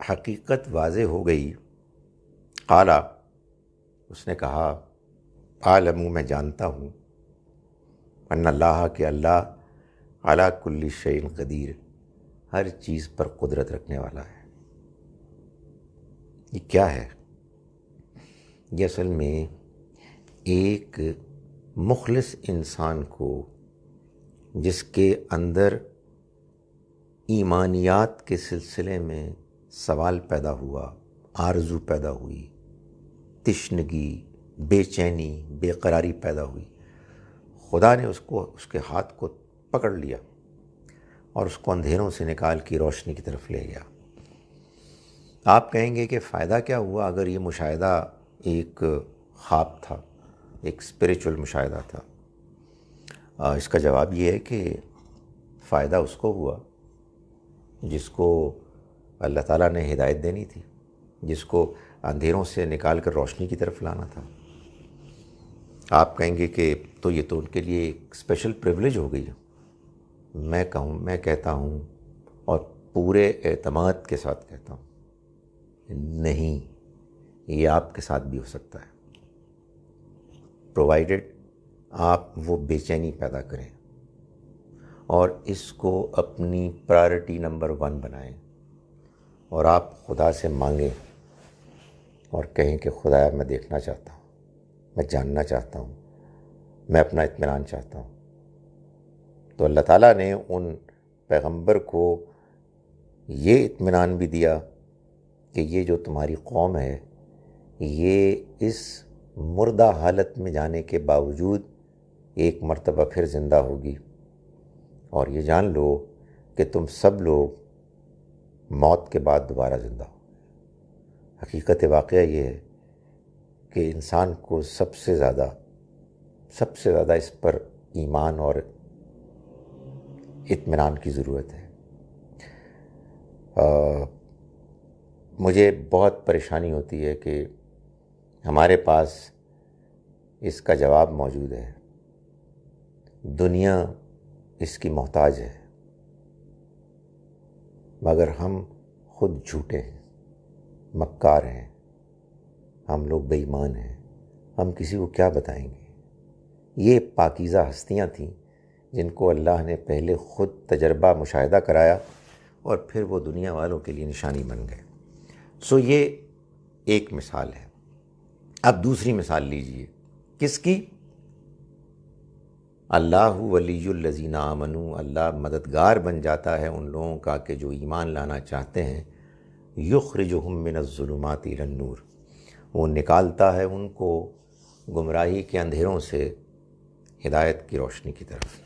حقیقت واضح ہو گئی، قالا، اس نے کہا، عالم، میں جانتا ہوں، ان اللہ، کہ اللہ، علی کل شیء قدیر، ہر چیز پر قدرت رکھنے والا ہے۔ یہ کیا ہے؟ یہ اصل میں ایک مخلص انسان کو، جس کے اندر ایمانیات کے سلسلے میں سوال پیدا ہوا، آرزو پیدا ہوئی، تشنگی، بے چینی، بے قراری پیدا ہوئی، خدا نے اس کے ہاتھ کو پکڑ لیا اور اس کو اندھیروں سے نکال کے روشنی کی طرف لے گیا۔ آپ کہیں گے کہ فائدہ کیا ہوا اگر یہ مشاہدہ ایک خواب تھا، ایک اسپریچول مشاہدہ تھا؟ اس کا جواب یہ ہے کہ فائدہ اس کو ہوا جس کو اللہ تعالیٰ نے ہدایت دینی تھی، جس کو اندھیروں سے نکال کر روشنی کی طرف لانا تھا۔ آپ کہیں گے کہ تو یہ تو ان کے لیے ایک اسپیشل پریولیج ہو گئی۔ میں کہتا ہوں، اور پورے اعتماد کے ساتھ کہتا ہوں، نہیں، یہ آپ کے ساتھ بھی ہو سکتا ہے، پرووائڈڈ آپ وہ بے چینی پیدا کریں اور اس کو اپنی پرائرٹی نمبر 1 بنائیں، اور آپ خدا سے مانگیں اور کہیں کہ خدایا، میں دیکھنا چاہتا ہوں، میں جاننا چاہتا ہوں، میں اپنا اطمینان چاہتا ہوں۔ تو اللہ تعالیٰ نے ان پیغمبر کو یہ اطمینان بھی دیا کہ یہ جو تمہاری قوم ہے، یہ اس مردہ حالت میں جانے کے باوجود ایک مرتبہ پھر زندہ ہوگی، اور یہ جان لو کہ تم سب لوگ موت کے بعد دوبارہ زندہ ہو۔ حقیقت واقعہ یہ ہے کہ انسان کو سب سے زیادہ اس پر ایمان اور اطمینان کی ضرورت ہے۔ مجھے بہت پریشانی ہوتی ہے کہ ہمارے پاس اس کا جواب موجود ہے، دنیا اس کی محتاج ہے، مگر ہم خود جھوٹے ہیں، مکار ہیں، ہم لوگ بے ایمان ہیں، ہم کسی کو کیا بتائیں گے؟ یہ پاکیزہ ہستیاں تھیں جن کو اللہ نے پہلے خود تجربہ مشاہدہ کرایا اور پھر وہ دنیا والوں کے لیے نشانی بن گئے۔ یہ ایک مثال ہے۔ اب دوسری مثال لیجئے، کس کی؟ اللہ ولی الذین آمنوا، اللہ مددگار بن جاتا ہے ان لوگوں کا کہ جو ایمان لانا چاہتے ہیں، یخرجہم من الظلمات الی النور، وہ نکالتا ہے ان کو گمراہی کے اندھیروں سے ہدایت کی روشنی کی طرف۔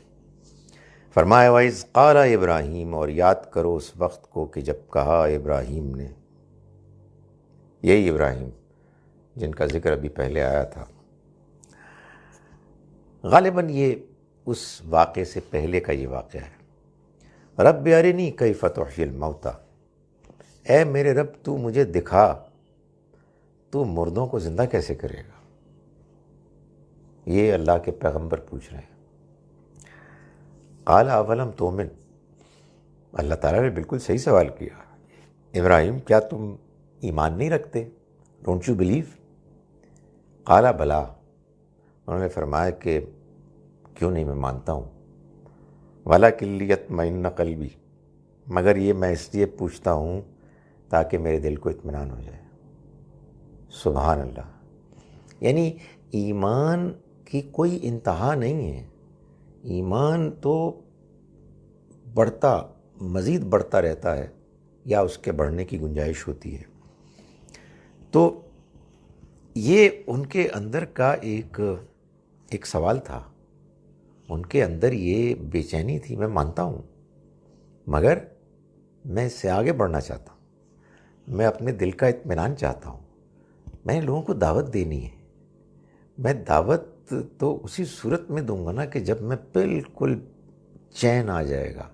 فرمایا وَإِذْ قَالَ ابراہیم، اور یاد کرو اس وقت کو کہ جب کہا ابراہیم نے، یہی ابراہیم جن کا ذکر ابھی پہلے آیا تھا۔ غالباً یہ اس واقعے سے پہلے کا یہ واقعہ ہے۔ رب ارنی کیف تحیی الموتیٰ، اے میرے رب تو مجھے دکھا تو مردوں کو زندہ کیسے کرے گا۔ یہ اللہ کے پیغمبر پوچھ رہے ہیں۔ قال اولم تؤمن، اللہ تعالیٰ نے بالکل صحیح سوال کیا، ابراہیم کیا تم ایمان نہیں رکھتے؟ Don't you believe? قال بلا، انہوں نے فرمایا کہ کیوں نہیں، میں مانتا ہوں، ولکن لیطمئن قلبی، مگر یہ میں اس لیے پوچھتا ہوں تاکہ میرے دل کو اطمینان ہو جائے۔ سبحان اللہ، یعنی ایمان کی کوئی انتہا نہیں ہے۔ ایمان تو بڑھتا، مزید بڑھتا رہتا ہے یا اس کے بڑھنے کی گنجائش ہوتی ہے. تو یہ ان کے اندر کا ایک سوال تھا، ان کے اندر یہ بے چینی تھی. میں مانتا ہوں، مگر میں اس سے آگے بڑھنا چاہتا ہوں. میں اپنے دل کا اطمینان چاہتا ہوں. میں لوگوں کو دعوت دینی ہے. میں دعوت تو اسی صورت میں دوں گا نا کہ جب میں بالکل چین آ جائے گا،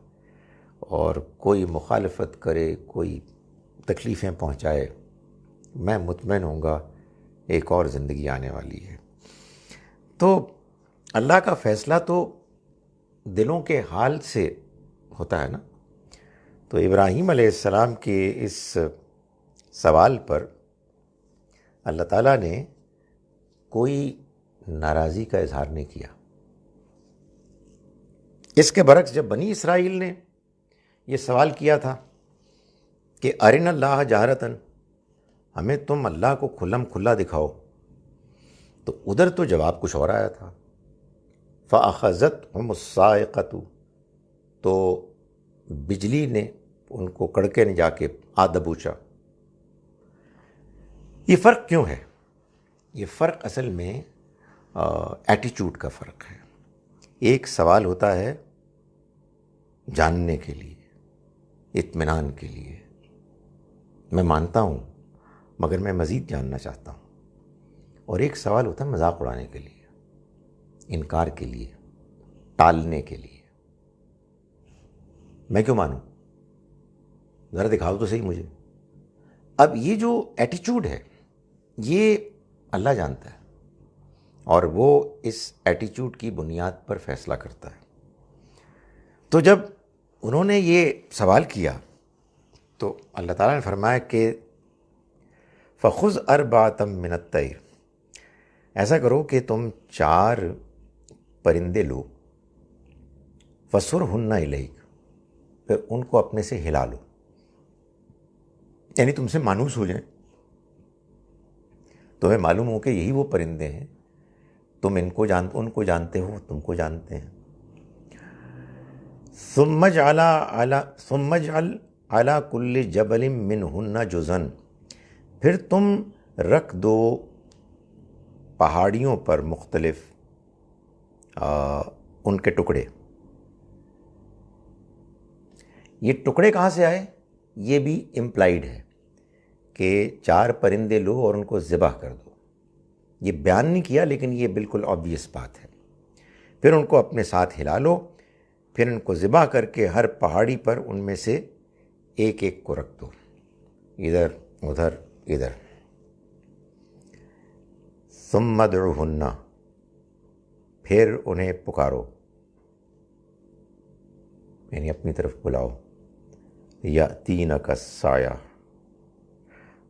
اور کوئی مخالفت کرے، کوئی تکلیفیں پہنچائے، میں مطمئن ہوں گا ایک اور زندگی آنے والی ہے. تو اللہ کا فیصلہ تو دلوں کے حال سے ہوتا ہے نا. تو ابراہیم علیہ السلام کے اس سوال پر اللہ تعالیٰ نے کوئی ناراضی کا اظہار نہیں کیا. اس کے برعکس جب بنی اسرائیل نے یہ سوال کیا تھا کہ ارنا اللہ جہرتاً، ہمیں تم اللہ کو کھلم کھلا دکھاؤ، تو ادھر تو جواب کچھ اور آیا تھا. فَأَخَذَتْهُمُ الصَّاعِقَةُ، تو بجلی نے ان کو کڑکے نے جا کے دبوچا. یہ فرق کیوں ہے؟ یہ فرق اصل میں ایٹیچیوڈ کا فرق ہے. ایک سوال ہوتا ہے جاننے کے لیے، اطمینان کے لیے، میں مانتا ہوں مگر میں مزید جاننا چاہتا ہوں. اور ایک سوال ہوتا ہے مذاق اڑانے کے لیے، انکار کے لیے، ٹالنے کے لیے. میں کیوں مانوں؟ ذرا دکھاؤ تو صحیح مجھے. اب یہ جو ایٹیچیوڈ ہے یہ اللہ جانتا ہے، اور وہ اس ایٹیچیوڈ کی بنیاد پر فیصلہ کرتا ہے. تو جب انہوں نے یہ سوال کیا تو اللہ تعالیٰ نے فرمایا کہ فَخُذْ أَرْبَعَةً مِّنَ الطَّيْرِ، ایسا کرو کہ تم 4 پرندے لو، فَصُرْهُنَّ إِلَيْكَ، پھر ان کو اپنے سے ہلا لو، یعنی تم سے مانوس ہو جائیں، تمہیں معلوم ہو کہ یہی وہ پرندے ہیں. تم ان کو جانتے ہو، تم کو جانتے ہیں. ثم اجعل على كل جبل منهن جزءا، پھر تم رکھ دو پہاڑیوں پر مختلف ان کے ٹکڑے. یہ ٹکڑے کہاں سے آئے؟ یہ بھی امپلائیڈ ہے کہ 4 پرندے لو اور ان کو ذبح کر دو. یہ بیان نہیں کیا لیکن یہ بالکل آبویس بات ہے. پھر ان کو اپنے ساتھ ہلا لو، پھر ان کو ذبح کر کے ہر پہاڑی پر ان میں سے ایک ایک کو رکھ دو، ادھر ادھر ادھر. ثم ادعوہن، پھر انہیں پکارو، یعنی اپنی طرف بلاؤ. یأتینک السعی،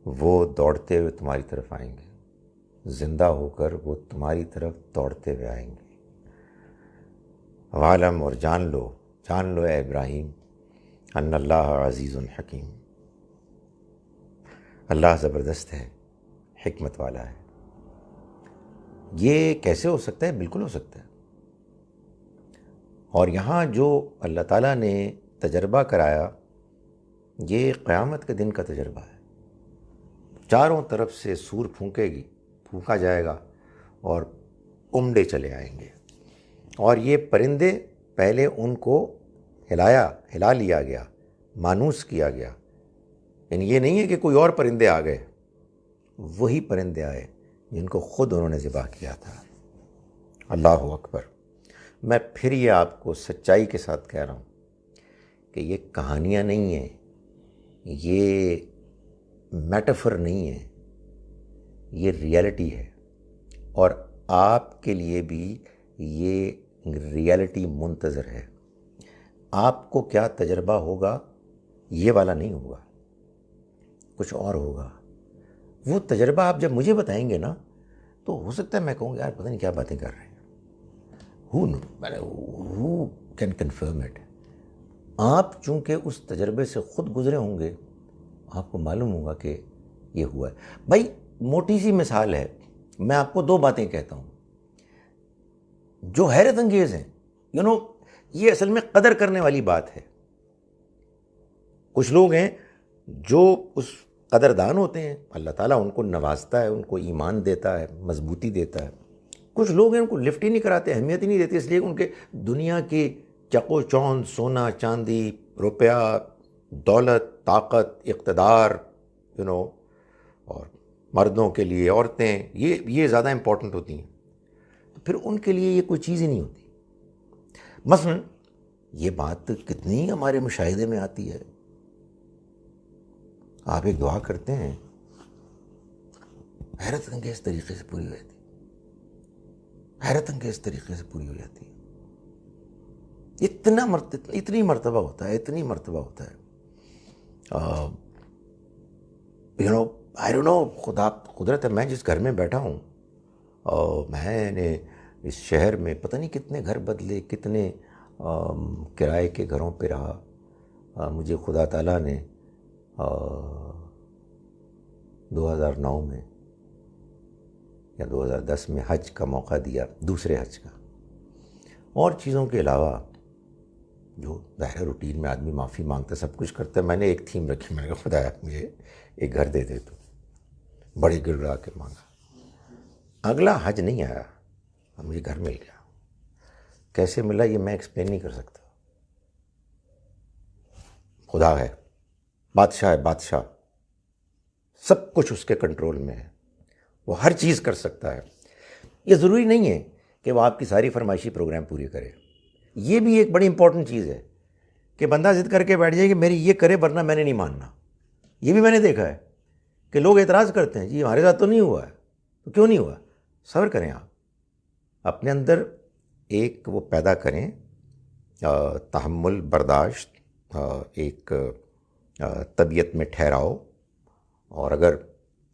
وہ دوڑتے ہوئے تمہاری طرف آئیں گے، زندہ ہو کر وہ تمہاری طرف دوڑتے ہوئے آئیں گے. وعلم، اور جان لو اے ابراہیم، ان اللہ عزیز حکیم، اللہ زبردست ہے، حکمت والا ہے. یہ کیسے ہو سکتا ہے؟ بالکل ہو سکتا ہے. اور یہاں جو اللہ تعالیٰ نے تجربہ کرایا یہ قیامت کے دن کا تجربہ ہے. چاروں طرف سے سور پھونکا جائے گا اور عمڈے چلے آئیں گے. اور یہ پرندے پہلے ان کو ہلا لیا گیا، مانوس کیا گیا. یعنی یہ نہیں ہے کہ کوئی اور پرندے آ گئے، وہی پرندے آئے جن کو خود انہوں نے ذبح کیا تھا. اللہ اکبر. میں پھر یہ آپ کو سچائی کے ساتھ کہہ رہا ہوں کہ یہ کہانیاں نہیں ہیں، یہ میٹافر نہیں ہے، یہ ریئلٹی ہے. اور آپ کے لیے بھی یہ ریئلٹی منتظر ہے. آپ کو کیا تجربہ ہوگا یہ والا نہیں ہوگا، کچھ اور ہوگا. وہ تجربہ آپ جب مجھے بتائیں گے نا تو ہو سکتا ہے میں کہوں یار پتہ نہیں کیا باتیں کر رہے ہیں. who can confirm it؟ آپ چونکہ اس تجربے سے خود گزرے ہوں گے، آپ کو معلوم ہوگا کہ یہ ہوا ہے. بھائی موٹی سی مثال ہے، میں آپ کو 2 باتیں کہتا ہوں جو حیرت انگیز ہیں. یہ اصل میں قدر کرنے والی بات ہے. کچھ لوگ ہیں جو اس قدردان ہوتے ہیں، اللہ تعالیٰ ان کو نوازتا ہے، ان کو ایمان دیتا ہے، مضبوطی دیتا ہے. کچھ لوگ ہیں ان کو لفٹ ہی نہیں کراتے، اہمیت ہی نہیں دیتے، اس لیے ان کے دنیا کی چکو چوند، سونا چاندی، روپیہ، دولت، طاقت، اقتدار، اور مردوں کے لیے عورتیں، یہ زیادہ امپورٹنٹ ہوتی ہیں. تو پھر ان کے لیے یہ کوئی چیز ہی نہیں ہوتی. مثلا یہ بات کتنی ہمارے مشاہدے میں آتی ہے. آپ ایک دعا کرتے ہیں، حیرت انگیز طریقے سے پوری ہو جاتی ہے، حیرت انگیز طریقے سے پوری ہو جاتی ہے. اتنی مرتبہ ہوتا ہے، اتنی مرتبہ ہوتا ہے. آئی ڈونٹ نو، قدرت ہے. میں جس گھر میں بیٹھا ہوں، میں نے اس شہر میں پتہ نہیں کتنے گھر بدلے، کتنے کرائے کے گھروں پہ رہا. مجھے خدا تعالیٰ نے 2009 میں یا 2010 میں حج کا موقع دیا، دوسرے حج کا. اور چیزوں کے علاوہ جو ظاہر روٹین میں آدمی معافی مانگتا ہے، سب کچھ کرتا ہے، میں نے ایک تھیم رکھی. میں نے کہا خدایا مجھے ایک گھر دے دے. تو بڑے گڑ گڑا کے مانگا. اگلا حج نہیں آیا، مجھے گھر مل گیا. کیسے ملا یہ میں ایکسپلین نہیں کر سکتا. خدا ہے، بادشاہ ہے، بادشاہ، سب کچھ اس کے کنٹرول میں ہے، وہ ہر چیز کر سکتا ہے. یہ ضروری نہیں ہے کہ وہ آپ کی ساری فرمائشی پروگرام پوری کرے. یہ بھی ایک بڑی امپورٹنٹ چیز ہے کہ بندہ ضد کر کے بیٹھ جائے کہ میری یہ کرے ورنہ میں نے نہیں ماننا. یہ بھی میں نے دیکھا ہے کہ لوگ اعتراض کرتے ہیں، جی ہمارے ساتھ تو نہیں ہوا ہے. تو کیوں نہیں ہوا؟ صبر کریں. آپ اپنے اندر ایک وہ پیدا کریں، تحمل، برداشت، ایک طبیعت میں ٹھہراؤ. اور اگر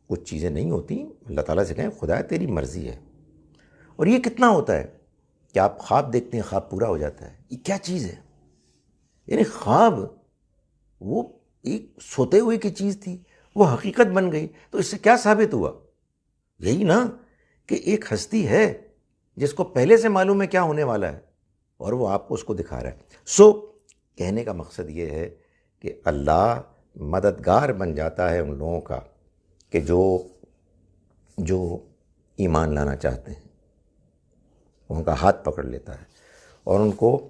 کچھ چیزیں نہیں ہوتی، اللہ تعالیٰ سے کہیں خدا تیری مرضی ہے. اور یہ کتنا ہوتا ہے کہ آپ خواب دیکھتے ہیں، خواب پورا ہو جاتا ہے. یہ کیا چیز ہے؟ یعنی خواب وہ ایک سوتے ہوئے کی چیز تھی، وہ حقیقت بن گئی. تو اس سے کیا ثابت ہوا؟ یہی نا کہ ایک ہستی ہے جس کو پہلے سے معلوم ہے کیا ہونے والا ہے، اور وہ آپ کو اس کو دکھا رہا ہے. کہنے کا مقصد یہ ہے کہ اللہ مددگار بن جاتا ہے ان لوگوں کا کہ جو ایمان لانا چاہتے ہیں. ان کا ہاتھ پکڑ لیتا ہے اور ان کو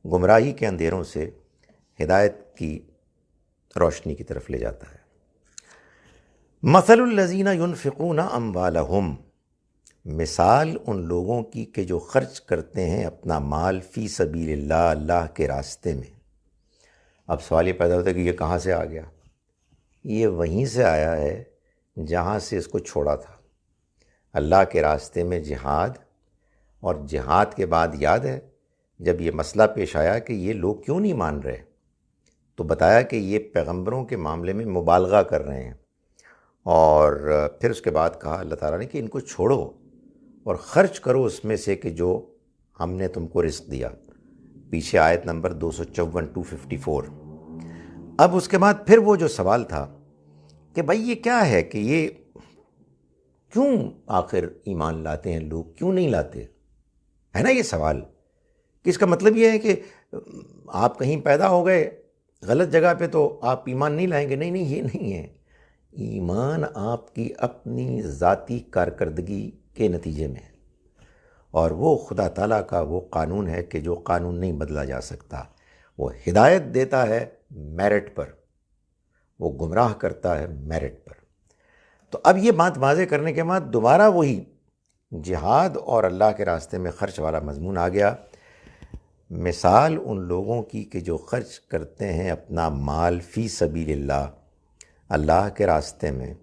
گمراہی کے اندھیروں سے ہدایت کی روشنی کی طرف لے جاتا ہے. مثل الذین ینفقون اموالہم، مثال ان لوگوں کی کہ جو خرچ کرتے ہیں اپنا مال فی سبیل اللہ، اللہ کے راستے میں. اب سوال یہ پیدا ہوتا ہے کہ یہ کہاں سے آ گیا؟ یہ وہیں سے آیا ہے جہاں سے اس کو چھوڑا تھا. اللہ کے راستے میں جہاد، اور جہاد کے بعد یاد ہے جب یہ مسئلہ پیش آیا کہ یہ لوگ کیوں نہیں مان رہے، تو بتایا کہ یہ پیغمبروں کے معاملے میں مبالغہ کر رہے ہیں. اور پھر اس کے بعد کہا اللہ تعالیٰ نے کہ ان کو چھوڑو اور خرچ کرو اس میں سے کہ جو ہم نے تم کو رزق دیا. پیچھے آیت نمبر 254 254. اب اس کے بعد پھر وہ جو سوال تھا کہ بھائی یہ کیا ہے کہ یہ کیوں آخر ایمان لاتے ہیں لوگ، کیوں نہیں لاتے؟ ہے نا یہ سوال کہ اس کا مطلب یہ ہے کہ آپ کہیں پیدا ہو گئے غلط جگہ پہ تو آپ ایمان نہیں لائیں گے. نہیں، یہ نہیں ہے. ایمان آپ کی اپنی ذاتی کارکردگی کے نتیجے میں ہے، اور وہ خدا تعالیٰ کا وہ قانون ہے کہ جو قانون نہیں بدلا جا سکتا. وہ ہدایت دیتا ہے میرٹ پر، وہ گمراہ کرتا ہے میرٹ پر. تو اب یہ بات واضح کرنے کے بعد دوبارہ وہی جہاد اور اللہ کے راستے میں خرچ والا مضمون آ گیا. مثال ان لوگوں کی کہ جو خرچ کرتے ہیں اپنا مال فی سبیل اللہ، اللہ کے راستے میں،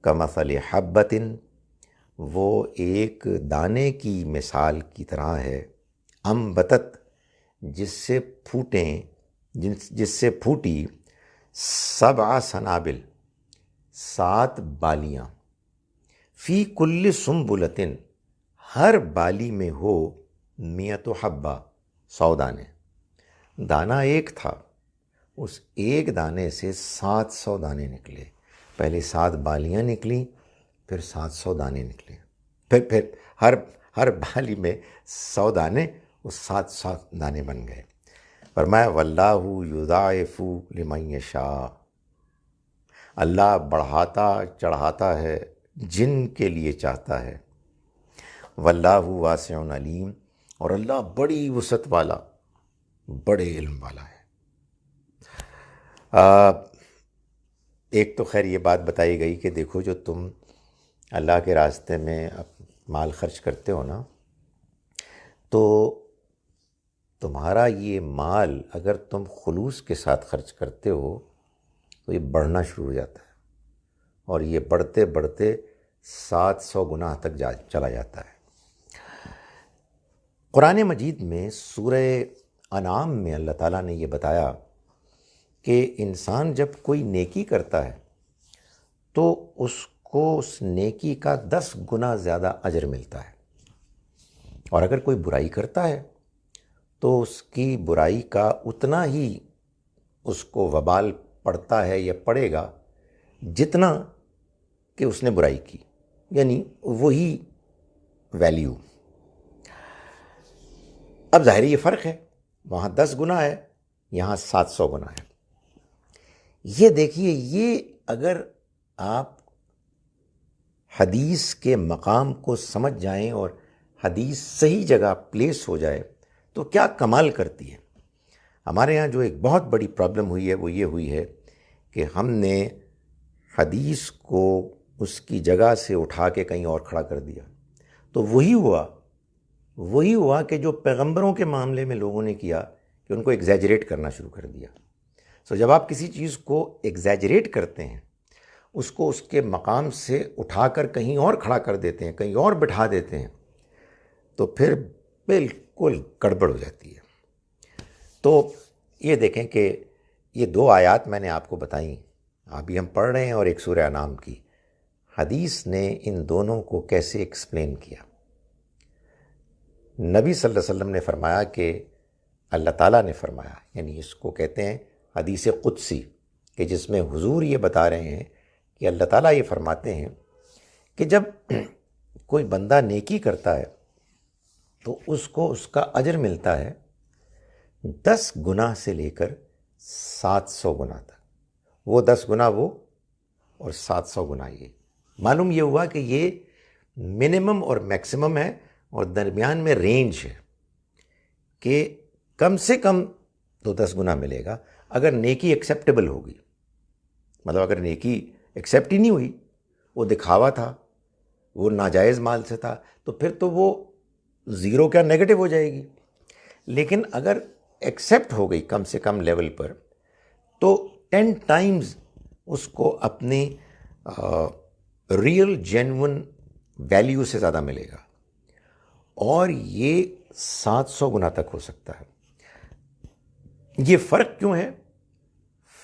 کمثل حبۃ، وہ ایک دانے کی مثال کی طرح ہے، انبتت، جس سے پھوٹی 7 سنابل، 7 بالیاں، فی کل سنبلۃ، ہر بالی میں ہو 100 حبہ، 100 دانے. دانہ ایک تھا، اس ایک دانے سے 700 دانے نکلے. پہلے 7 بالیاں نکلیں، پھر 700 دانے نکلے. پھر ہر بالی میں 100 دانے وہ 7 دانے بن گئے۔ فرمایا واللہ یضاعف لمن یشاء، اللہ بڑھاتا چڑھاتا ہے جن کے لیے چاہتا ہے۔ واللہ واسع علیم، اور اللہ بڑی وسعت والا، بڑے علم والا ہے۔ ایک تو خیر یہ بات بتائی گئی کہ دیکھو جو تم اللہ کے راستے میں مال خرچ کرتے ہو نا، تو تمہارا یہ مال اگر تم خلوص کے ساتھ خرچ کرتے ہو تو یہ بڑھنا شروع ہو جاتا ہے، اور یہ بڑھتے بڑھتے 700 گنا تک چلا جاتا ہے۔ قرآن مجید میں سورہ انعام میں اللہ تعالیٰ نے یہ بتایا کہ انسان جب کوئی نیکی کرتا ہے تو اس کو اس نیکی کا 10 گنا زیادہ اجر ملتا ہے، اور اگر کوئی برائی کرتا ہے تو اس کی برائی کا اتنا ہی اس کو وبال پڑتا ہے یا پڑے گا جتنا کہ اس نے برائی کی، یعنی وہی ویلیو۔ اب ظاہر یہ فرق ہے، وہاں 10 گنا ہے، یہاں 700 گنا ہے۔ یہ دیکھیے، یہ اگر آپ حدیث کے مقام کو سمجھ جائیں اور حدیث صحیح جگہ پلیس ہو جائے تو کیا کمال کرتی ہے۔ ہمارے ہاں جو ایک بہت بڑی پرابلم ہوئی ہے وہ یہ ہوئی ہے کہ ہم نے حدیث کو اس کی جگہ سے اٹھا کے کہیں اور کھڑا کر دیا، تو وہی ہوا کہ جو پیغمبروں کے معاملے میں لوگوں نے کیا کہ ان کو ایگزیجریٹ کرنا شروع کر دیا۔ جب آپ کسی چیز کو ایگزیجریٹ کرتے ہیں، اس کو اس کے مقام سے اٹھا کر کہیں اور کھڑا کر دیتے ہیں، کہیں اور بٹھا دیتے ہیں، تو پھر بالکل گڑبڑ ہو جاتی ہے۔ تو یہ دیکھیں کہ یہ 2 آیات میں نے آپ کو بتائیں، ابھی ہم پڑھ رہے ہیں، اور ایک سورہ انعام کی۔ حدیث نے ان دونوں کو کیسے ایکسپلین کیا؟ نبی صلی اللہ علیہ وسلم نے فرمایا کہ اللہ تعالیٰ نے فرمایا، یعنی اس کو کہتے ہیں حدیث قدسی، کہ جس میں حضور یہ بتا رہے ہیں کہ اللہ تعالیٰ یہ فرماتے ہیں کہ جب کوئی بندہ نیکی کرتا ہے تو اس کو اس کا اجر ملتا ہے 10 گنا سے لے کر 700 گنا تک۔ وہ 10 گنا وہ، اور 700 گنا یہ۔ معلوم یہ ہوا کہ یہ منیمم اور میکسیمم ہے، اور درمیان میں رینج ہے کہ کم سے کم تو 10 گنا ملے گا اگر نیکی ایکسیپٹیبل ہوگی۔ مطلب اگر نیکی ایکسیپٹ ہی نہیں ہوئی، وہ دکھاوا تھا، وہ ناجائز مال سے تھا، تو پھر تو وہ 0 کیا نیگیٹو ہو جائے گی۔ لیکن اگر ایکسیپٹ ہو گئی کم سے کم لیول پر، تو 10 ٹائمز اس کو اپنی ریئل جینون ویلیو سے زیادہ ملے گا، اور یہ 700 گنا تک ہو سکتا ہے۔ یہ فرق کیوں ہے؟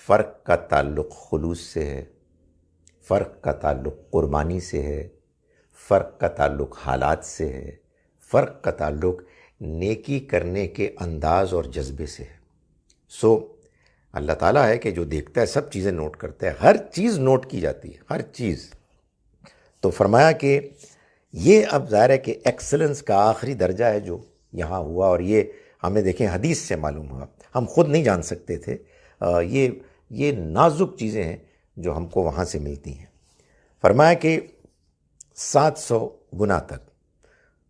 فرق کا تعلق خلوص سے ہے، فرق کا تعلق قربانی سے ہے، فرق کا تعلق حالات سے ہے، فرق کا تعلق نیکی کرنے کے انداز اور جذبے سے ہے۔ اللہ تعالیٰ ہے کہ جو دیکھتا ہے سب چیزیں نوٹ کرتا ہے، ہر چیز نوٹ کی جاتی ہے، ہر چیز۔ تو فرمایا کہ یہ اب ظاہر ہے کہ ایکسلنس کا آخری درجہ ہے جو یہاں ہوا، اور یہ ہمیں دیکھیں حدیث سے معلوم ہوا، ہم خود نہیں جان سکتے تھے۔ یہ نازک چیزیں ہیں جو ہم کو وہاں سے ملتی ہیں۔ فرمایا کہ 700 گنا تک،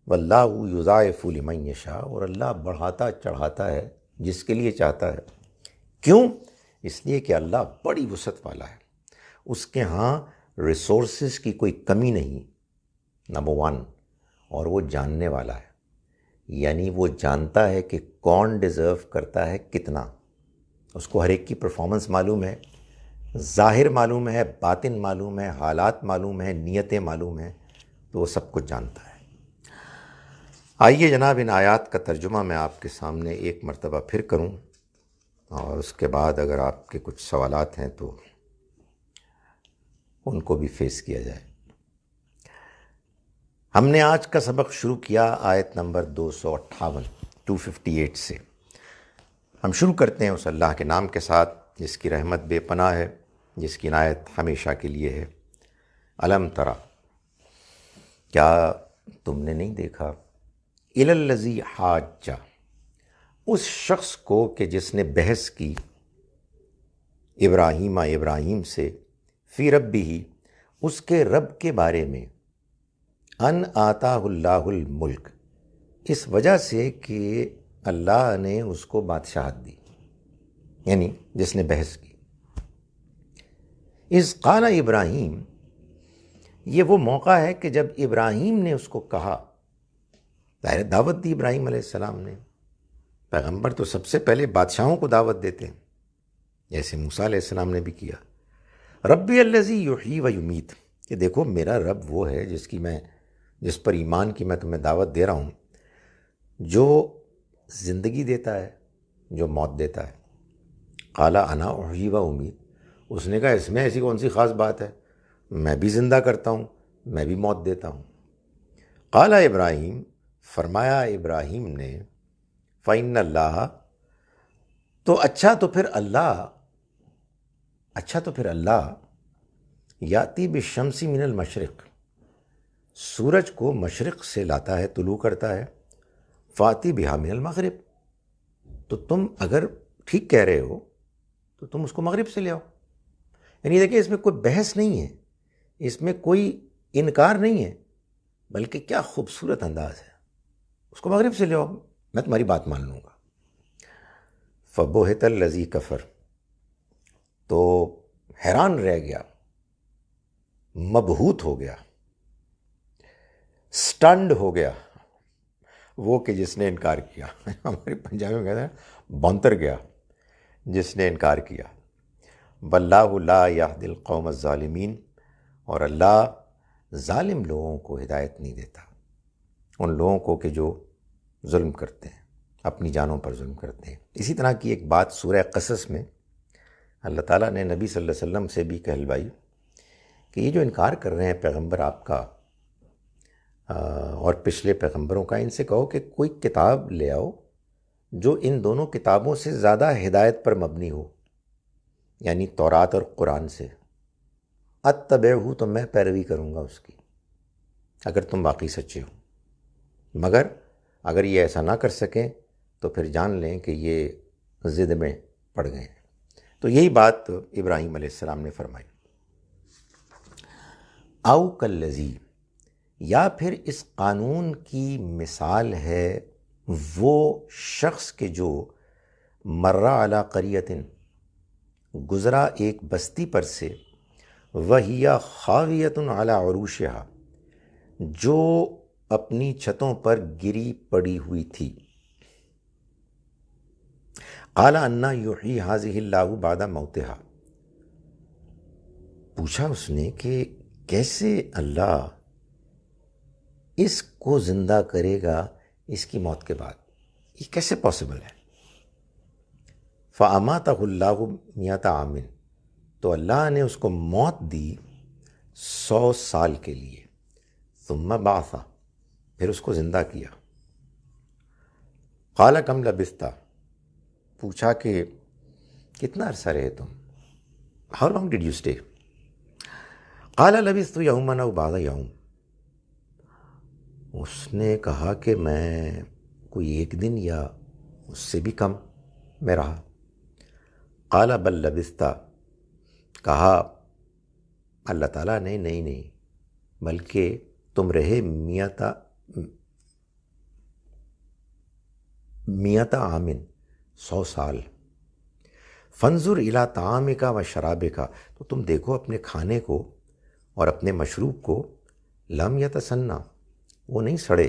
واللہ یضاعف لمن یشاء، اور اللہ بڑھاتا چڑھاتا ہے جس کے لیے چاہتا ہے۔ کیوں؟ اس لیے کہ اللہ بڑی وسعت والا ہے، اس کے ہاں ریسورسز کی کوئی کمی نہیں، نمبر 1، اور وہ جاننے والا ہے، یعنی وہ جانتا ہے کہ کون ڈیزرو کرتا ہے کتنا۔ اس کو ہر ایک کی پرفارمنس معلوم ہے، ظاہر معلوم ہے، باطن معلوم ہے، حالات معلوم ہے، نیتیں معلوم ہیں، تو وہ سب کچھ جانتا ہے۔ آئیے جناب ان آیات کا ترجمہ میں آپ کے سامنے ایک مرتبہ پھر کروں، اور اس کے بعد اگر آپ کے کچھ سوالات ہیں تو ان کو بھی فیس کیا جائے۔ ہم نے آج کا سبق شروع کیا آیت نمبر 258 سے۔ ہم شروع کرتے ہیں اس اللہ کے نام کے ساتھ جس کی رحمت بے پناہ ہے، جس کی عنایت ہمیشہ کے لیے ہے۔ الم ترا، کیا تم نے نہیں دیکھا، الی الذی حاجہ، اس شخص کو کہ جس نے بحث کی ابراہیم سے فی ربہ، اس کے رب کے بارے میں، ان آتاہ اللہ الملک، اس وجہ سے کہ اللہ نے اس کو بادشاہت دی، یعنی جس نے بحث کی۔ اذ قال ابراہیم، یہ وہ موقع ہے کہ جب ابراہیم نے اس کو کہا، ظاہر دعوت دی ابراہیم علیہ السلام نے، پیغمبر تو سب سے پہلے بادشاہوں کو دعوت دیتے ہیں، جیسے موسیٰ علیہ السلام نے بھی کیا، ربی الذی یحیی و یمیت، کہ دیکھو میرا رب وہ ہے جس پر ایمان کی میں تمہیں دعوت دے رہا ہوں، جو زندگی دیتا ہے، جو موت دیتا ہے۔ قال انا احیی و امیت، اس نے کہا اس میں ایسی کون سی خاص بات ہے، میں بھی زندہ کرتا ہوں، میں بھی موت دیتا ہوں۔ قال ابراہیم، فرمایا ابراہیم نے، فإن اللہ، تو اچھا تو پھر اللہ یاتی بالشمس من المشرق، سورج کو مشرق سے لاتا ہے، طلوع کرتا ہے، فاتی بہا من المغرب، تو تم اگر ٹھیک کہہ رہے ہو تو تم اس کو مغرب سے لے آؤ۔ یعنی دیکھیں اس میں کوئی بحث نہیں ہے، اس میں کوئی انکار نہیں ہے، بلکہ کیا خوبصورت انداز ہے، اس کو مغرب سے لے آؤ، میں تمہاری بات مان لوں گا۔ فبہت الذی کفر، تو حیران رہ گیا، مبہوت ہو گیا، سٹنڈ ہو گیا وہ کہ جس نے انکار کیا، ہمارے پنجابی میں کہتے ہیں بونتر گیا جس نے انکار کیا۔ واللہ لا یہدی القوم الظالمین، اور اللہ ظالم لوگوں کو ہدایت نہیں دیتا، ان لوگوں کو کہ جو ظلم کرتے ہیں، اپنی جانوں پر ظلم کرتے ہیں۔ اسی طرح کی ایک بات سورہ قصص میں اللہ تعالیٰ نے نبی صلی اللہ علیہ وسلم سے بھی کہلوائی کہ یہ جو انکار کر رہے ہیں پیغمبر آپ کا اور پچھلے پیغمبروں کا، ان سے کہو کہ کوئی کتاب لے آؤ جو ان دونوں کتابوں سے زیادہ ہدایت پر مبنی ہو، یعنی تورات اور قرآن سے، اتبعہ، تو میں پیروی کروں گا اس کی، اگر تم واقعی سچے ہو۔ مگر اگر یہ ایسا نہ کر سکیں تو پھر جان لیں کہ یہ ضد میں پڑ گئے ہیں۔ تو یہی بات ابراہیم علیہ السلام نے فرمائی۔ او کالذی، یا پھر اس قانون کی مثال ہے وہ شخص کے جو مرہ علی قریۃ، گزرا ایک بستی پر سے، وہی خاویۃ علی عروشہا، جو اپنی چھتوں پر گری پڑی ہوئی تھی۔ قال انا یحیی ہذہ اللہ بعد موتہا، پوچھا اس نے کہ کیسے اللہ اس کو زندہ کرے گا اس کی موت کے بعد، یہ کیسے پاسبل ہے؟ فاماتہ اللہ مئۃ عام، تو اللہ نے اس کو موت دی 100 سال کے لیے، ثم بعثہ، پھر اس کو زندہ کیا۔ قال کم لبثت، پوچھا کہ کتنا عرصہ رہے تم، how long did you stay? قال لبثت یوما او بعض یوم، اس نے کہا کہ میں کوئی ایک دن یا اس سے بھی کم میں رہا۔ قال بل لبثت، کہا اللہ تعالیٰ نے نہیں بلکہ تم رہے مئۃ عام، 100 سال۔ فانظر الی طعامک و شرابک، تو تم دیکھو اپنے کھانے کو اور اپنے مشروب کو، لم یتسنہ، وہ نہیں سڑے۔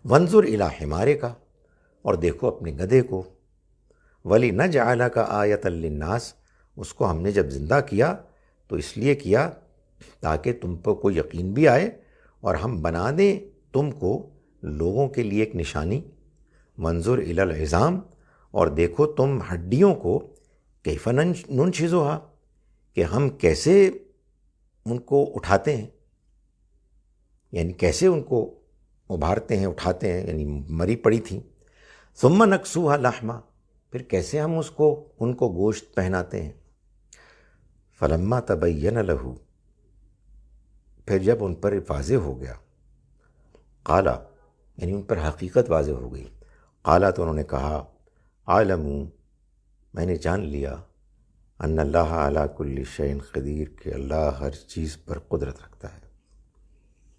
وانظر الی حمارک، اور دیکھو اپنے گدھے کو، وَلِنَجْعَلَكَ آیَةً لِلنَّاسِ، اس کو ہم نے جب زندہ کیا تو اس لیے کیا تاکہ تم پر کوئی یقین بھی آئے اور ہم بنا دیں تم کو لوگوں کے لیے ایک نشانی۔ منظر الی العظام، اور دیکھو تم ہڈیوں کو، کیف ننشزھا، کہ ہم کیسے ان کو اٹھاتے ہیں، یعنی کیسے ان کو ابھارتے ہیں، اٹھاتے ہیں، یعنی مری پڑی تھیں۔ ثم نکسوھا لحما، پھر کیسے ہم ان کو گوشت پہناتے ہیں۔ فلما تبین لہ، پھر جب ان پر واضح ہو گیا، قالا، یعنی ان پر حقیقت واضح ہو گئی، قالا تو انہوں نے کہا عالموں میں نے جان لیا ان اللہ علی کل شیء قدیر کہ اللہ ہر چیز پر قدرت رکھتا ہے،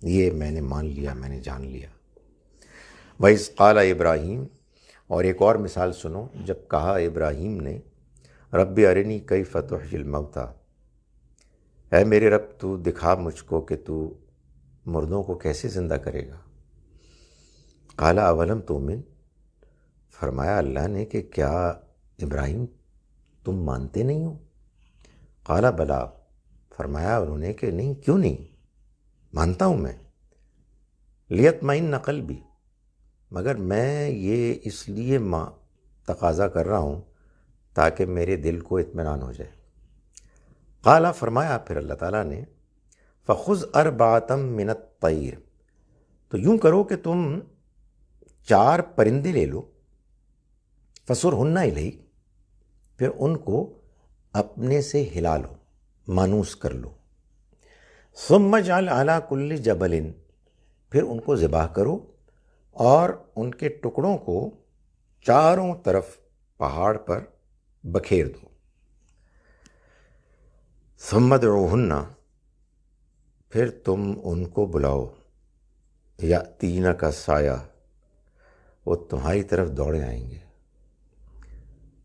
یہ میں نے مان لیا، میں نے جان لیا۔ وَإِذْ قَالَ ابراہیم، اور ایک اور مثال سنو، جب کہا ابراہیم نے رب ارنی کیف تحیی الموتیٰ، اے میرے رب تو دکھا مجھ کو کہ تو مردوں کو کیسے زندہ کرے گا۔ قال اولم تؤمن، فرمایا اللہ نے کہ کیا ابراہیم تم مانتے نہیں ہو؟ قال بلا، فرمایا انہوں نے کہ نہیں، کیوں نہیں، مانتا ہوں میں۔ لیطمئن قلبی، مگر میں یہ اس لیے تقاضا کر رہا ہوں تاکہ میرے دل کو اطمینان ہو جائے۔ قال، فرمایا پھر اللہ تعالیٰ نے فخذ اربعۃ من الطیر، تو یوں کرو کہ تم 4 پرندے لے لو، فصرہن الیک، پھر ان کو اپنے سے ہلا لو، مانوس کر لو، ثم اجعل علی کل جبل، پھر ان کو ذبح کرو اور ان کے ٹکڑوں کو چاروں طرف پہاڑ پر بکھیر دو، ثم ادعوہن، پھر تم ان کو بلاؤ، یأتینک سایہ، وہ تمہاری طرف دوڑے آئیں گے۔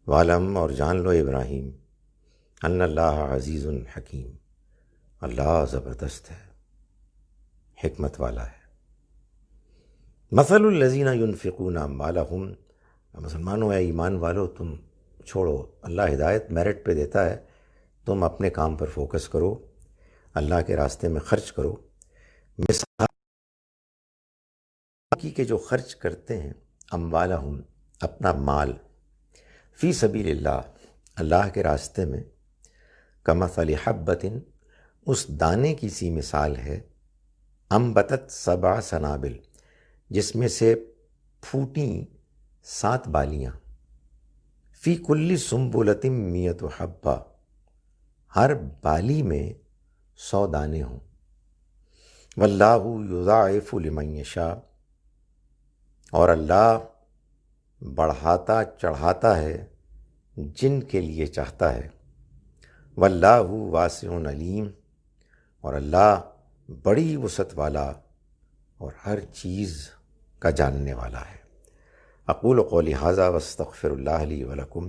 وعلم، اور جان لو ابراہیم، ان اللہ عزیز حکیم، اللہ زبردست ہے، حکمت والا ہے۔ مثل الذین ینفقون اموالہم، مسلمانوں اے ایمان والو تم چھوڑو، اللہ ہدایت میرٹ پہ دیتا ہے، تم اپنے کام پر فوکس کرو، اللہ کے راستے میں خرچ کرو۔ مثال کی کہ جو خرچ کرتے ہیں اموالہم، اپنا مال، فی سبیل اللہ، اللہ کے راستے میں، کمثل حبۃ، اس دانے کی سی مثال ہے، انبتت 7 سنابل، جس میں سے پھوٹیں 7 بالیاں، فی کل سنبلۃ 100 حبہ، ہر بالی میں 100 دانے ہوں۔ واللہ یضاعف لمن یشاء، اور اللہ بڑھاتا چڑھاتا ہے جن کے لیے چاہتا ہے۔ واللہ واسع علیم، اور اللہ بڑی وسعت والا اور ہر چیز کا جاننے والا ہے۔ اقول قولی ھذا واستغفر اللہ لی ولکم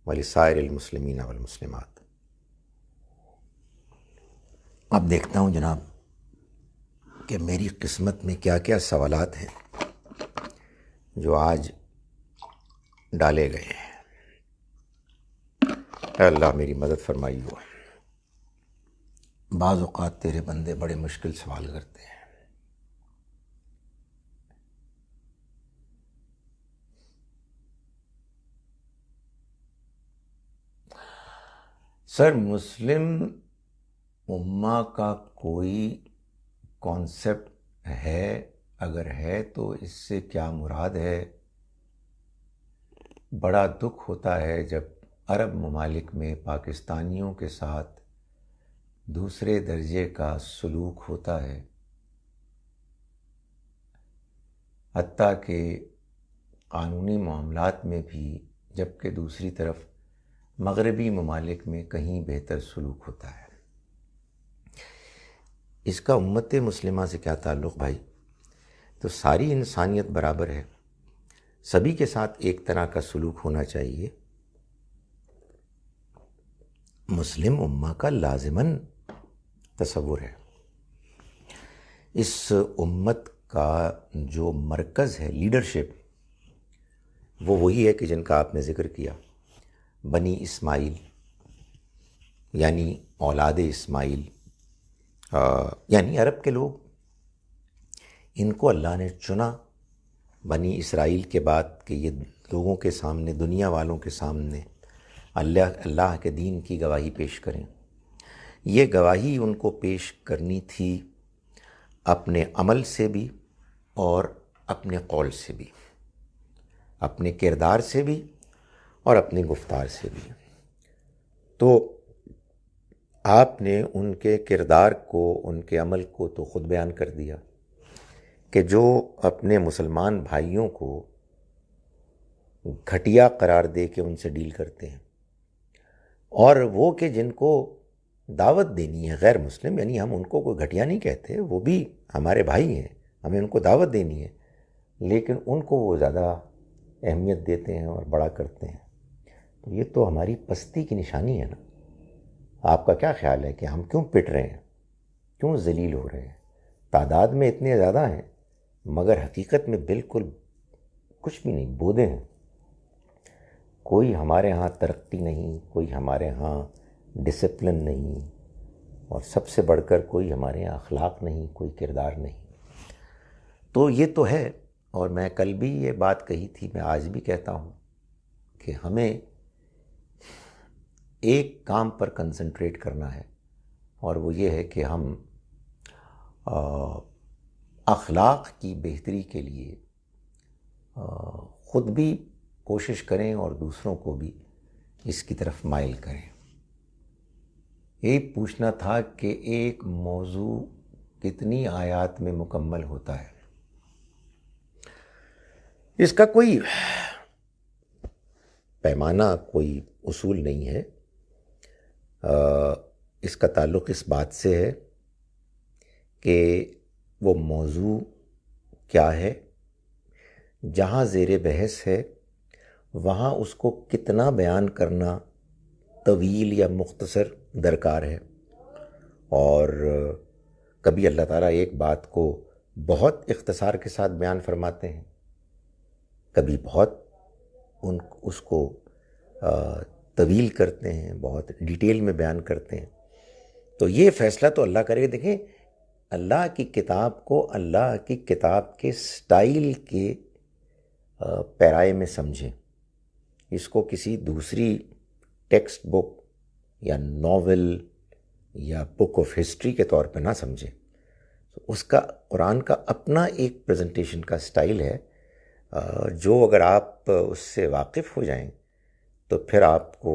ولسائر المسلمین والمسلمات۔ اب دیکھتا ہوں جناب کہ میری قسمت میں کیا کیا سوالات ہیں جو آج ڈالے گئے ہیں۔ اے اللہ میری مدد فرمائی ہو۔ بعض اوقات تیرے بندے بڑے مشکل سوال کرتے ہیں۔ سر، مسلم امہ کا کوئی کانسیپٹ ہے؟ اگر ہے تو اس سے کیا مراد ہے؟ بڑا دکھ ہوتا ہے جب عرب ممالک میں پاکستانیوں کے ساتھ دوسرے درجے کا سلوک ہوتا ہے، حتیٰ کہ قانونی معاملات میں بھی، جبکہ دوسری طرف مغربی ممالک میں کہیں بہتر سلوک ہوتا ہے۔ اس کا امت مسلمہ سے کیا تعلق بھائی؟ تو ساری انسانیت برابر ہے، سبھی کے ساتھ ایک طرح کا سلوک ہونا چاہیے۔ مسلم امہ کا لازماً تصور ہے، اس امت کا جو مرکز ہے، لیڈرشپ، وہ وہی ہے کہ جن کا آپ نے ذکر کیا، بنی اسماعیل، یعنی اولاد اسماعیل، یعنی عرب کے لوگ، ان کو اللہ نے چنا بنی اسرائیل کے بعد کہ یہ لوگوں کے سامنے، دنیا والوں کے سامنے اللہ کے دین کی گواہی پیش کریں۔ یہ گواہی ان کو پیش کرنی تھی اپنے عمل سے بھی اور اپنے قول سے بھی، اپنے کردار سے بھی اور اپنی گفتار سے بھی۔ تو آپ نے ان کے کردار کو، ان کے عمل کو تو خود بیان کر دیا کہ جو اپنے مسلمان بھائیوں کو گھٹیا قرار دے کے ان سے ڈیل کرتے ہیں، اور وہ کہ جن کو دعوت دینی ہے غیر مسلم، یعنی ہم ان کو کوئی گھٹیا نہیں کہتے، وہ بھی ہمارے بھائی ہیں، ہمیں ان کو دعوت دینی ہے، لیکن ان کو وہ زیادہ اہمیت دیتے ہیں اور بڑا کرتے ہیں. تو یہ تو ہماری پستی کی نشانی ہے نا. آپ کا کیا خیال ہے کہ ہم کیوں پٹ رہے ہیں، کیوں ذلیل ہو رہے ہیں؟ تعداد میں اتنے زیادہ ہیں مگر حقیقت میں بالکل کچھ بھی نہیں، بودے ہیں. کوئی ہمارے ہاں ترقی نہیں، کوئی ہمارے ہاں ڈسپلن نہیں، اور سب سے بڑھ کر کوئی ہمارے یہاں اخلاق نہیں، کوئی کردار نہیں. تو یہ تو ہے. اور میں کل بھی یہ بات کہی تھی، میں آج بھی کہتا ہوں کہ ہمیں ایک کام پر کنسنٹریٹ کرنا ہے، اور وہ یہ ہے کہ ہم اخلاق کی بہتری کے لیے خود بھی کوشش کریں اور دوسروں کو بھی اس کی طرف مائل کریں. ایک پوچھنا تھا کہ ایک موضوع کتنی آیات میں مکمل ہوتا ہے؟ اس کا کوئی پیمانہ، کوئی اصول نہیں ہے. اس کا تعلق اس بات سے ہے کہ وہ موضوع کیا ہے، جہاں زیر بحث ہے وہاں اس کو کتنا بیان کرنا طویل یا مختصر درکار ہے. اور کبھی اللہ تعالیٰ ایک بات کو بہت اختصار کے ساتھ بیان فرماتے ہیں، کبھی بہت اس کو طویل کرتے ہیں، بہت ڈیٹیل میں بیان کرتے ہیں. تو یہ فیصلہ تو اللہ کرے. دیکھیں، اللہ کی کتاب کو اللہ کی کتاب کے سٹائل کے پیرائے میں سمجھیں. اس کو کسی دوسری ٹیکسٹ بک یا ناول یا بک آف ہسٹری کے طور پہ نہ سمجھیں. اس کا قرآن کا اپنا ایک پریزنٹیشن کا سٹائل ہے، جو اگر آپ اس سے واقف ہو جائیں تو پھر آپ کو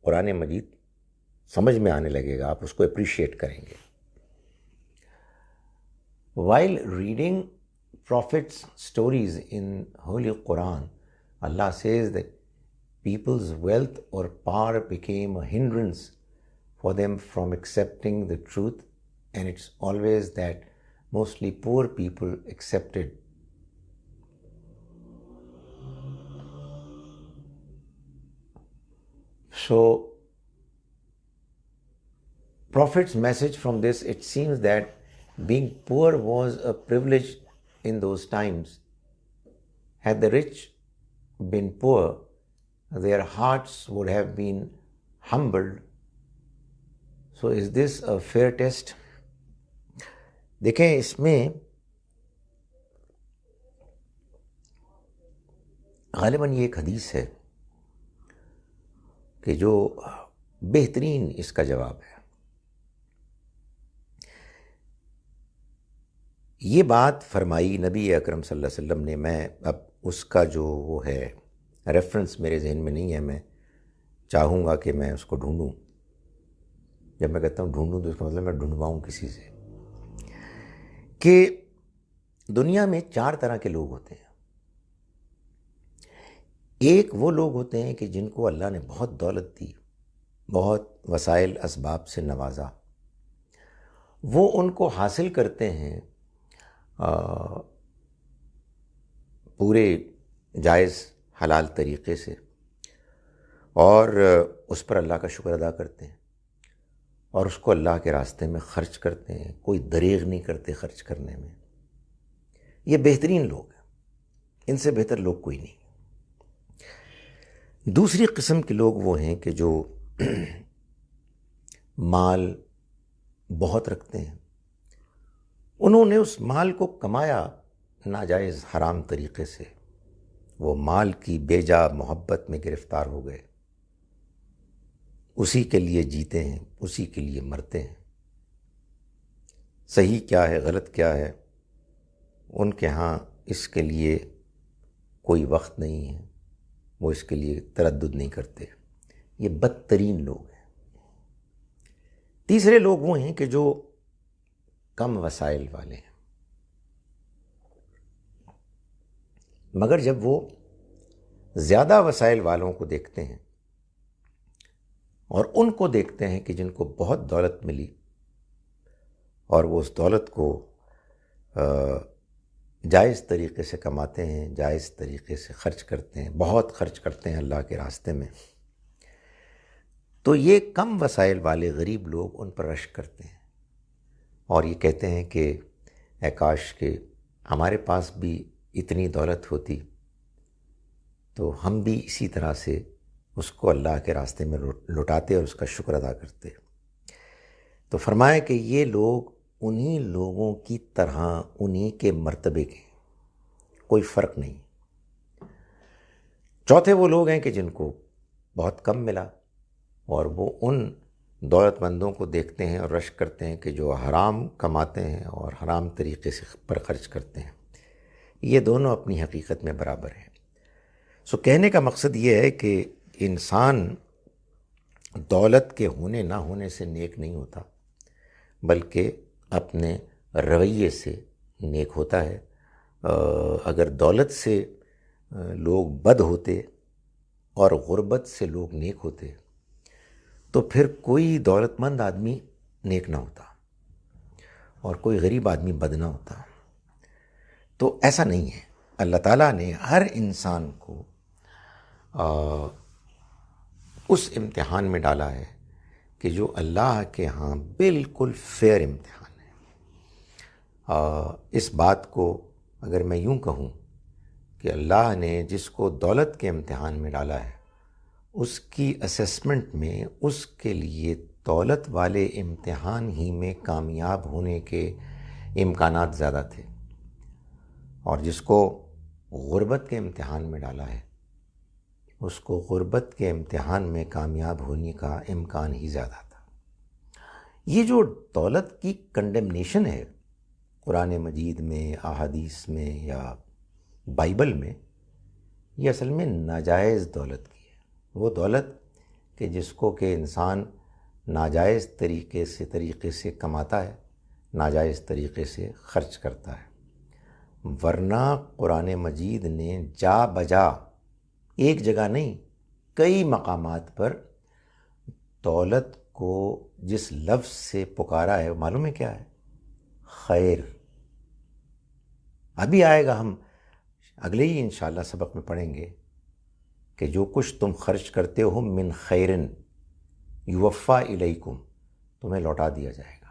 قرآن مجید سمجھ میں آنے لگے گا، آپ اس کو اپریشیٹ کریں گے. While reading prophets' stories in Holy Quran, Allah says that people's wealth or power became a hindrance for them from accepting the truth, and it's always that mostly poor people accepted. So, Prophet's message from this, it seems that being poor was a privilege in those times. Had the rich been poor, their hearts would have been humbled. So is this a fair test? دیکھیں، اس میں غالباً یہ ایک حدیث ہے کہ جو بہترین اس کا جواب ہے. یہ بات فرمائی نبی اکرم صلی اللہ علیہ وسلم نے. میں اب اس کا جو وہ ہے ریفرنس میرے ذہن میں نہیں ہے، میں چاہوں گا کہ میں اس کو ڈھونڈوں. جب میں کہتا ہوں ڈھونڈوں تو اس کا مطلب میں ڈھونڈواؤں کسی سے. کہ دنیا میں 4 طرح کے لوگ ہوتے ہیں. ایک وہ لوگ ہوتے ہیں کہ جن کو اللہ نے بہت دولت دی، بہت وسائل اسباب سے نوازا. وہ ان کو حاصل کرتے ہیں پورے جائز حلال طریقے سے، اور اس پر اللہ کا شکر ادا کرتے ہیں، اور اس کو اللہ کے راستے میں خرچ کرتے ہیں. کوئی دریغ نہیں کرتے خرچ کرنے میں. یہ بہترین لوگ ہیں، ان سے بہتر لوگ کوئی نہیں. دوسری قسم کے لوگ وہ ہیں کہ جو مال بہت رکھتے ہیں. انہوں نے اس مال کو کمایا ناجائز حرام طریقے سے. وہ مال کی بے جا محبت میں گرفتار ہو گئے، اسی کے لیے جیتے ہیں، اسی کے لیے مرتے ہیں. صحیح کیا ہے، غلط کیا ہے، ان کے ہاں اس کے لیے کوئی وقت نہیں ہے، وہ اس کے لیے تردد نہیں کرتے. یہ بدترین لوگ ہیں. تیسرے لوگ وہ ہیں کہ جو کم وسائل والے ہیں، مگر جب وہ زیادہ وسائل والوں کو دیکھتے ہیں اور ان کو دیکھتے ہیں کہ جن کو بہت دولت ملی اور وہ اس دولت کو جائز طریقے سے کماتے ہیں، جائز طریقے سے خرچ کرتے ہیں، بہت خرچ کرتے ہیں اللہ کے راستے میں، تو یہ کم وسائل والے غریب لوگ ان پر رشک کرتے ہیں اور یہ کہتے ہیں کہ اے کاش کہ ہمارے پاس بھی اتنی دولت ہوتی تو ہم بھی اسی طرح سے اس کو اللہ کے راستے میں لٹاتے اور اس کا شکر ادا کرتے۔ تو فرمایا کہ یہ لوگ انہی لوگوں کی طرح انہی کے مرتبے کے، کوئی فرق نہیں۔ چوتھے وہ لوگ ہیں کہ جن کو بہت کم ملا اور وہ ان دولت مندوں کو دیکھتے ہیں اور رشک کرتے ہیں کہ جو حرام کماتے ہیں اور حرام طریقے سے پر خرچ کرتے ہیں۔ یہ دونوں اپنی حقیقت میں برابر ہیں۔ سو کہنے کا مقصد یہ ہے کہ انسان دولت کے ہونے نہ ہونے سے نیک نہیں ہوتا، بلکہ اپنے رویے سے نیک ہوتا ہے۔ اگر دولت سے لوگ بد ہوتے اور غربت سے لوگ نیک ہوتے تو پھر کوئی دولت مند آدمی نیک نہ ہوتا اور کوئی غریب آدمی بد نہ ہوتا۔ تو ایسا نہیں ہے، اللہ تعالیٰ نے ہر انسان کو اس امتحان میں ڈالا ہے کہ جو اللہ کے ہاں بالکل فیئر امتحان ہے۔ اس بات کو اگر میں یوں کہوں کہ اللہ نے جس کو دولت کے امتحان میں ڈالا ہے، اس کی اسیسمنٹ میں اس کے لیے دولت والے امتحان ہی میں کامیاب ہونے کے امکانات زیادہ تھے، اور جس کو غربت کے امتحان میں ڈالا ہے اس کو غربت کے امتحان میں کامیاب ہونے کا امکان ہی زیادہ تھا۔ یہ جو دولت کی کنڈمنیشن ہے قرآن مجید میں، احادیث میں یا بائبل میں، یہ اصل میں ناجائز دولت کی ہے۔ وہ دولت کہ جس کو کہ انسان ناجائز طریقے سے کماتا ہے، ناجائز طریقے سے خرچ کرتا ہے۔ ورنہ قرآن مجید نے جا بجا، ایک جگہ نہیں کئی مقامات پر دولت کو جس لفظ سے پکارا ہے، معلوم ہے کیا ہے؟ خیر۔ ابھی آئے گا، ہم اگلے ہی انشاءاللہ سبق میں پڑھیں گے کہ جو کچھ تم خرچ کرتے ہو من خیرن یوفا الیکم، تمہیں لوٹا دیا جائے گا۔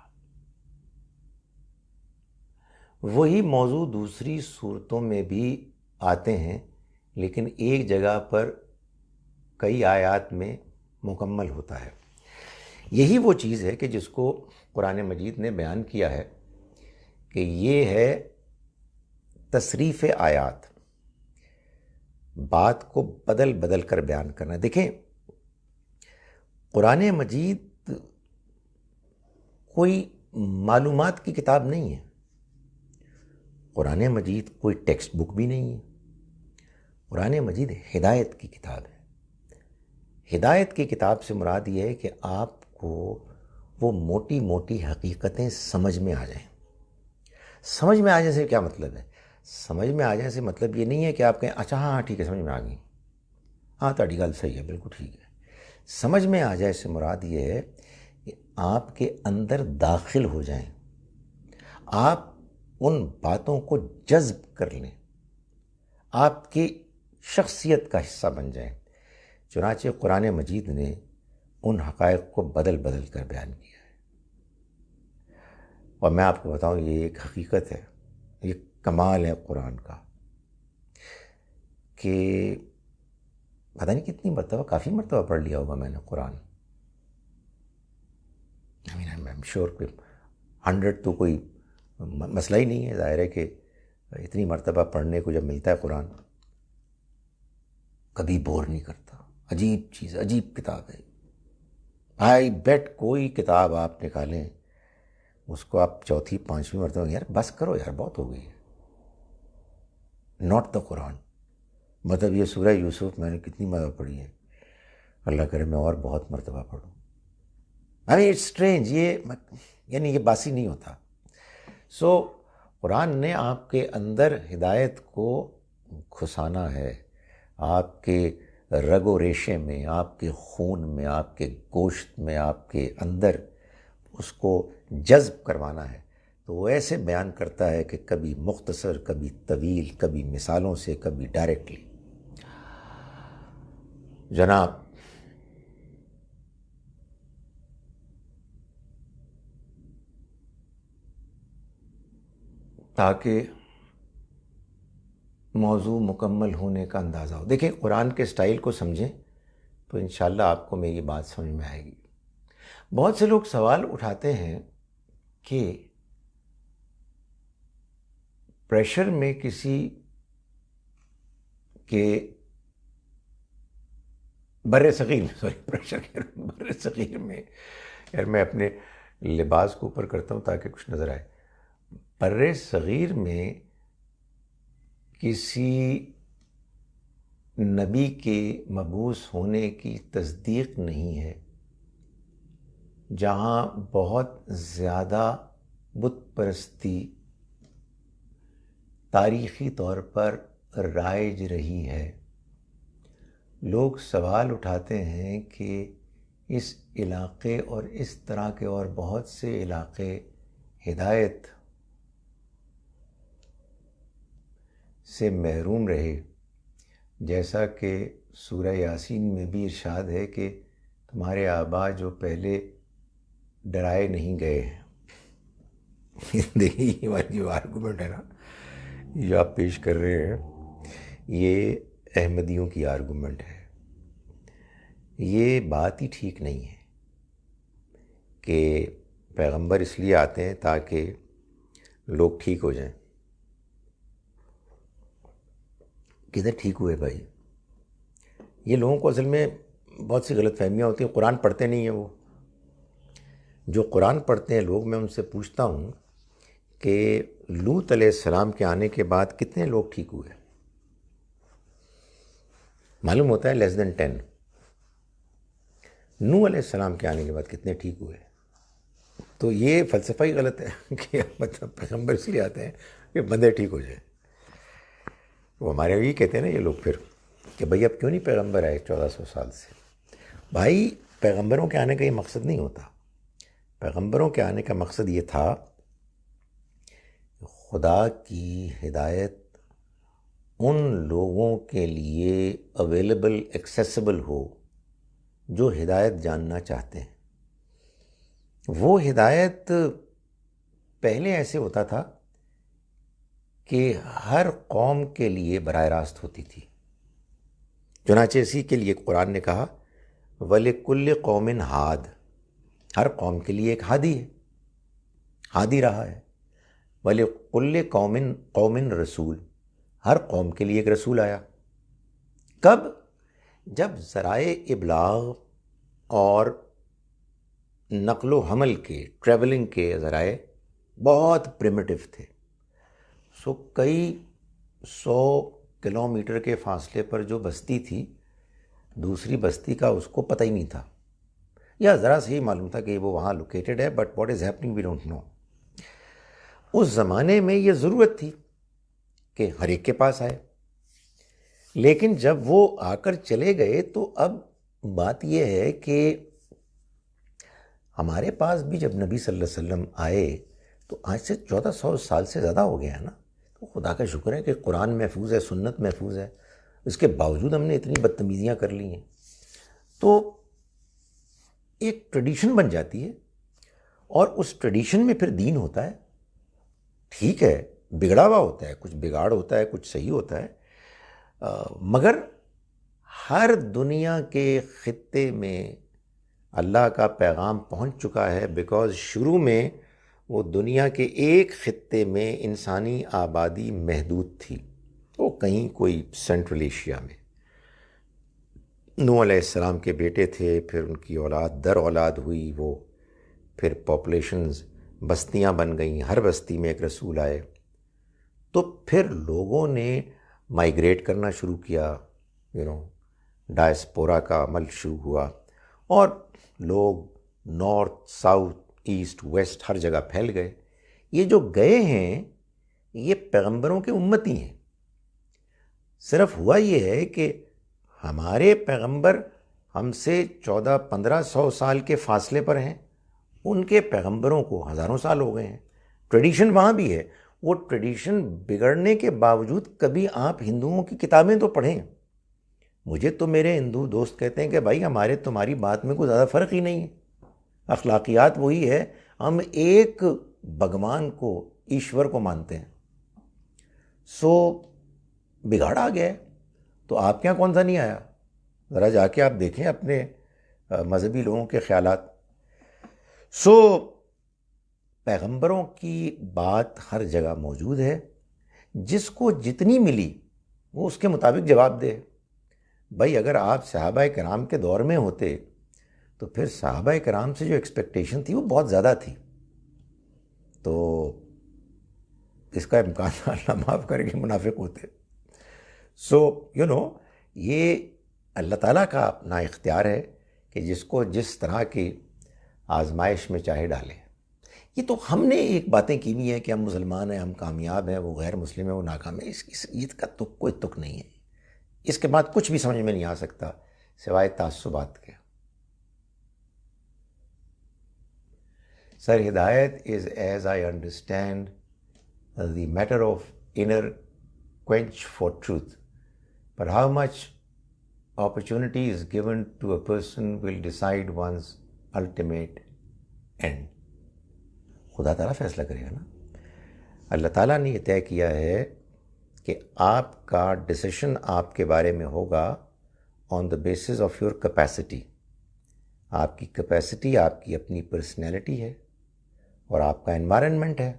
وہی موضوع دوسری صورتوں میں بھی آتے ہیں، لیکن ایک جگہ پر کئی آیات میں مکمل ہوتا ہے۔ یہی وہ چیز ہے کہ جس کو قرآن مجید نے بیان کیا ہے کہ یہ ہے تصریف آیات، بات کو بدل بدل کر بیان کرنا۔ دیکھیں، قرآن مجید کوئی معلومات کی کتاب نہیں ہے، قرآن مجید کوئی ٹیکسٹ بک بھی نہیں ہے، قرآن مجید ہدایت کی کتاب ہے۔ ہدایت کی کتاب سے مراد یہ ہے کہ آپ کو وہ موٹی موٹی حقیقتیں سمجھ میں آ جائیں۔ سمجھ میں آ جائے سے کیا مطلب ہے؟ سمجھ میں آ جائے سے مطلب یہ نہیں ہے کہ آپ کہیں اچھا ہاں ٹھیک ہے سمجھ میں آ گئی، ہاں تہاڈی گل صحیح ہے، بالکل ٹھیک ہے۔ سمجھ میں آ جائے سے مراد یہ ہے کہ آپ کے اندر داخل ہو جائیں، آپ ان باتوں کو جذب کر لیں، آپ کی شخصیت کا حصہ بن جائیں۔ چنانچہ قرآن مجید نے ان حقائق کو بدل بدل کر بیان کیا ہے۔ اور میں آپ کو بتاؤں، یہ ایک حقیقت ہے، یہ کمال ہے قرآن کا کہ پتہ نہیں کتنی مرتبہ، کافی مرتبہ پڑھ لیا ہوگا میں نے قرآن۔ I'm sure کہ 100 تو کوئی مسئلہ ہی نہیں ہے۔ ظاہر ہے کہ اتنی مرتبہ پڑھنے کو جب ملتا ہے قرآن، کبھی بور نہیں کرتا۔ عجیب چیز، عجیب کتاب ہے۔ آئی بیٹ کوئی کتاب آپ نکالیں، اس کو آپ چوتھی پانچویں مرتبہ یار بس کرو یار، بہت ہو گئی ہے۔ ناٹ دا قرآن۔ مطلب یہ سورہ یوسف میں نے کتنی مرتبہ پڑھی ہے، اللہ کرے میں اور بہت مرتبہ پڑھوں۔ اٹس اسٹرینج، یعنی یہ باسی نہیں ہوتا۔ سو قرآن نے آپ کے اندر ہدایت کو گھسانا ہے، آپ کے رگ و ریشے میں، آپ کے خون میں، آپ کے گوشت میں، آپ کے اندر اس کو جذب کروانا ہے تو وہ ایسے بیان کرتا ہے کہ کبھی مختصر، کبھی طویل، کبھی مثالوں سے، کبھی ڈائریکٹلی۔ جناب، تاکہ موضوع مکمل ہونے کا اندازہ ہو، دیکھیں قرآن کے سٹائل کو سمجھیں تو انشاءاللہ آپ کو میری بات سمجھ میں آئے گی۔ بہت سے لوگ سوال اٹھاتے ہیں کہ پریشر میں کسی کے بر صغیر میں، یار میں اپنے لباس کو اوپر کرتا ہوں تاکہ کچھ نظر آئے، بر صغیر میں کسی نبی کے مبعوث ہونے کی تصدیق نہیں ہے، جہاں بہت زیادہ بت پرستی تاریخی طور پر رائج رہی ہے۔ لوگ سوال اٹھاتے ہیں کہ اس علاقے اور اس طرح کے اور بہت سے علاقے ہدایت سے محروم رہے، جیسا کہ سورہ یاسین میں بھی ارشاد ہے کہ تمہارے آبا جو پہلے ڈرائے نہیں گئے ہیں۔ دیکھیے یہ والی جو آرگومنٹ ہے نا، جو آپ پیش کر رہے ہیں، یہ احمدیوں کی آرگومنٹ ہے۔ یہ بات ہی ٹھیک نہیں ہے کہ پیغمبر اس لیے آتے ہیں تاکہ لوگ ٹھیک ہو جائیں۔ کدھر ٹھیک ہوئے بھائی؟ یہ لوگوں کو اصل میں بہت سی غلط فہمیاں ہوتی ہیں، قرآن پڑھتے نہیں ہیں۔ وہ جو قرآن پڑھتے ہیں لوگ، میں ان سے پوچھتا ہوں کہ لوط علیہ السلام کے آنے کے بعد کتنے لوگ ٹھیک ہوئے؟ معلوم ہوتا ہے لیس دین 10۔ نوح علیہ السلام کے آنے کے بعد کتنے ٹھیک ہوئے؟ تو یہ فلسفہ ہی غلط ہے کہ مطلب پیغمبر اس لیے آتے ہیں کہ بندے ٹھیک ہو جائیں۔ وہ ہمارے یہ کہتے ہیں نا یہ لوگ پھر کہ بھائی اب کیوں نہیں پیغمبر آئے 1400 سال سے؟ بھائی پیغمبروں کے آنے کا یہ مقصد نہیں ہوتا۔ پیغمبروں کے آنے کا مقصد یہ تھا خدا کی ہدایت ان لوگوں کے لیے اویلیبل، ایکسیسیبل ہو جو ہدایت جاننا چاہتے ہیں۔ وہ ہدایت پہلے ایسے ہوتا تھا کہ ہر قوم کے لیے براہ راست ہوتی تھی، چنانچہ اسی کے لیے قرآن نے کہا وَلِكُلِّ قَوْمٍ ہاد، ہر قوم کے لیے ایک ہادی ہے، ہادی رہا ہے۔ وَلِكُلِّ قَوْمٍ رسول، ہر قوم کے لیے ایک رسول آیا۔ کب؟ جب ذرائع ابلاغ اور نقل و حمل کے، ٹریولنگ کے ذرائع بہت پریمیٹیو تھے۔ سو کئی 100 کلومیٹر کے فاصلے پر جو بستی تھی، دوسری بستی کا اس کو پتہ ہی نہیں تھا، یا ذرا سے ہی معلوم تھا کہ وہ وہاں لوکیٹڈ ہے، but what is happening we don't know. اس زمانے میں یہ ضرورت تھی کہ ہر ایک کے پاس آئے، لیکن جب وہ آ کر چلے گئے تو اب بات یہ ہے کہ ہمارے پاس بھی جب نبی صلی اللہ علیہ وسلم آئے تو آج سے 1400 سال سے زیادہ ہو گیا ہے نا۔ تو خدا کا شکر ہے کہ قرآن محفوظ ہے، سنت محفوظ ہے، اس کے باوجود ہم نے اتنی بدتمیزیاں کر لی ہیں۔ تو ایک ٹریڈیشن بن جاتی ہے، اور اس ٹریڈیشن میں پھر دین ہوتا ہے۔ ٹھیک ہے، بگڑا ہوا ہوتا ہے، کچھ بگاڑ ہوتا ہے، کچھ صحیح ہوتا ہے، مگر ہر دنیا کے خطے میں اللہ کا پیغام پہنچ چکا ہے، بیکاز شروع میں وہ دنیا کے ایک خطے میں انسانی آبادی محدود تھی، وہ کہیں کوئی سینٹرل ایشیا میں۔ نوح علیہ السلام کے بیٹے تھے، پھر ان کی اولاد در اولاد ہوئی، وہ پھر پاپولیشنز، بستیاں بن گئیں، ہر بستی میں ایک رسول آئے، تو پھر لوگوں نے مائیگریٹ کرنا شروع کیا، ڈائسپورا کا عمل شروع ہوا، اور لوگ نارتھ، ساؤتھ، ایسٹ، ویسٹ ہر جگہ پھیل گئے۔ یہ جو گئے ہیں یہ پیغمبروں کے امتی ہیں، صرف ہوا یہ ہے کہ ہمارے پیغمبر ہم سے 1400-1500 سال کے فاصلے پر ہیں، ان کے پیغمبروں کو ہزاروں سال ہو گئے ہیں. ٹریڈیشن وہاں بھی ہے. وہ ٹریڈیشن بگڑنے کے باوجود کبھی آپ ہندوؤں کی کتابیں تو پڑھیں. مجھے تو میرے ہندو دوست کہتے ہیں کہ بھائی ہمارے تمہاری بات میں کوئی زیادہ فرق ہی نہیں ہے، اخلاقیات وہی ہے، ہم ایک بھگوان کو، ایشور کو مانتے ہیں. سو بگاڑ آ گیا ہے. تو آپ کے یہاں کون سا نہیں آیا؟ ذرا جا کے آپ دیکھیں اپنے مذہبی لوگوں کے خیالات. سو پیغمبروں کی بات ہر جگہ موجود ہے، جس کو جتنی ملی وہ اس کے مطابق جواب دے. بھائی اگر آپ صحابہ کرام کے دور میں ہوتے تو پھر صحابہ کرام سے جو ایکسپیکٹیشن تھی وہ بہت زیادہ تھی. تو اس کا امکان اللہ معاف کرے کہ منافق ہوتے. سو یہ اللہ تعالیٰ کا اپنا اختیار ہے کہ جس کو جس طرح کی آزمائش میں چاہے ڈالے. یہ تو ہم نے ایک باتیں کی ہوئی ہیں کہ ہم مسلمان ہیں، ہم کامیاب ہیں، وہ غیر مسلم ہیں، وہ ناکام ہیں. اس عید کا تو کوئی تک نہیں ہے. اس کے بعد کچھ بھی سمجھ میں نہیں آ سکتا سوائے تعصبات کے. سر ہدایت is as I understand the matter of inner quench for truth, but how much opportunity is given to a person will decide one's ultimate end. خدا تعالیٰ فیصلہ کرے گا نا. اللہ تعالیٰ نے یہ طے کیا ہے کہ آپ کا ڈیسیشن آپ کے بارے میں ہوگا on the basis of your capacity. آپ کی کیپیسٹی آپ کی اپنی پرسنالٹی ہے اور آپ کا انوائرنمنٹ ہے.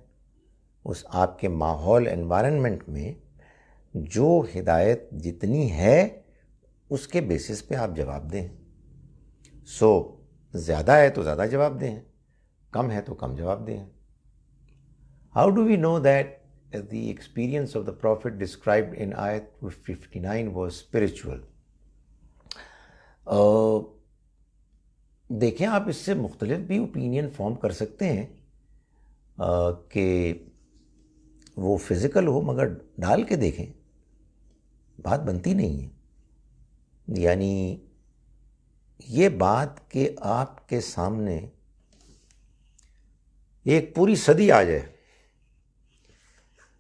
اس آپ کے ماحول انوائرنمنٹ میں جو ہدایت جتنی ہے اس کے بیسس پہ آپ جواب دیں. سو زیادہ ہے تو زیادہ جواب دیں، کم ہے تو کم جواب دیں. How do we know that the experience of the prophet described in آیت 59 واز اسپرچول؟ دیکھیں آپ اس سے مختلف بھی اوپینین فارم کر سکتے ہیں کہ وہ فزیکل ہو، مگر ڈال کے دیکھیں بات بنتی نہیں ہے. یعنی یہ بات کہ آپ کے سامنے ایک پوری صدی آ جائے،